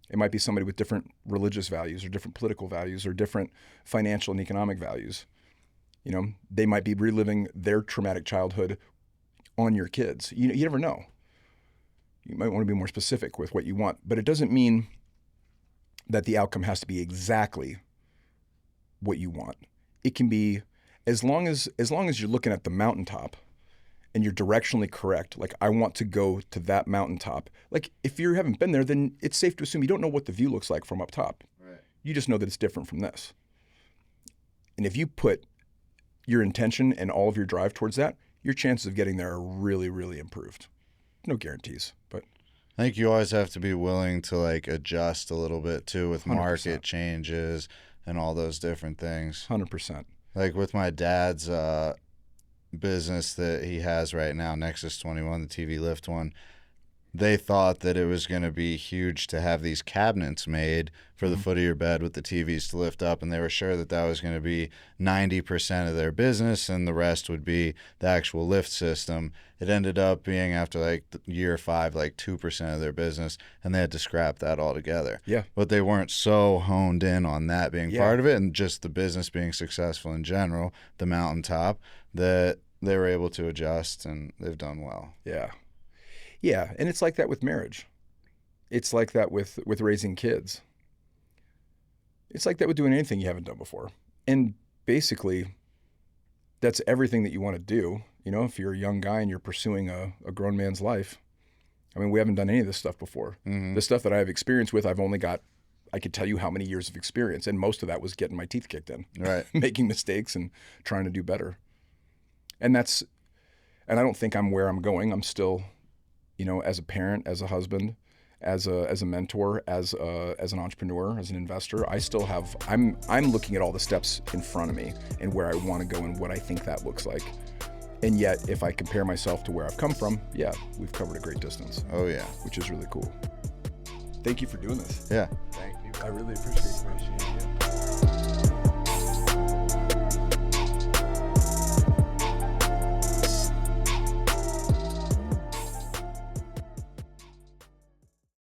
It might be somebody with different religious values or different political values or different financial and economic values. They might be reliving their traumatic childhood on your kids. You never know. You might want to be more specific with what you want, but it doesn't mean that the outcome has to be exactly what you want. It can be as long as you're looking at the mountaintop and you're directionally correct. Like, I want to go to that mountaintop. Like, if you haven't been there, then it's safe to assume you don't know what the view looks like from up top. Right. You just know that it's different from this. And if you put your intention and all of your drive towards that, your chances of getting there are really, really improved. No guarantees, but I think you always have to be willing to adjust a little bit too with 100%. Market changes and all those different things. 100%. Like with my dad's business that he has right now, Nexus 21, the TV lift one, they thought that it was going to be huge to have these cabinets made for the foot of your bed with the TVs to lift up, and they were sure that that was going to be 90% of their business and the rest would be the actual lift system. It ended up being, after year 5, 2% of their business, and they had to scrap that altogether. Yeah. But they weren't so honed in on that being part of it and just the business being successful in general, the mountaintop, that they were able to adjust, and they've done well. Yeah. Yeah, and it's like that with marriage. It's like that with raising kids. It's like that with doing anything you haven't done before. And basically, that's everything that you want to do. You know, if you're a young guy and you're pursuing a grown man's life, I mean, we haven't done any of this stuff before. The stuff that I have experience with, I could tell you how many years of experience, and most of that was getting my teeth kicked in, Right. making mistakes and trying to do better. And I don't think I'm where I'm going. I'm still, you know, as a parent, as a husband, as a mentor, as an entrepreneur, as an investor, I'm looking at all the steps in front of me and where I want to go and what I think that looks like. And yet, if I compare myself to where I've come from, yeah, we've covered a great distance. Oh yeah. Which is really cool. Thank you for doing this. Yeah. Thank you. I really appreciate it.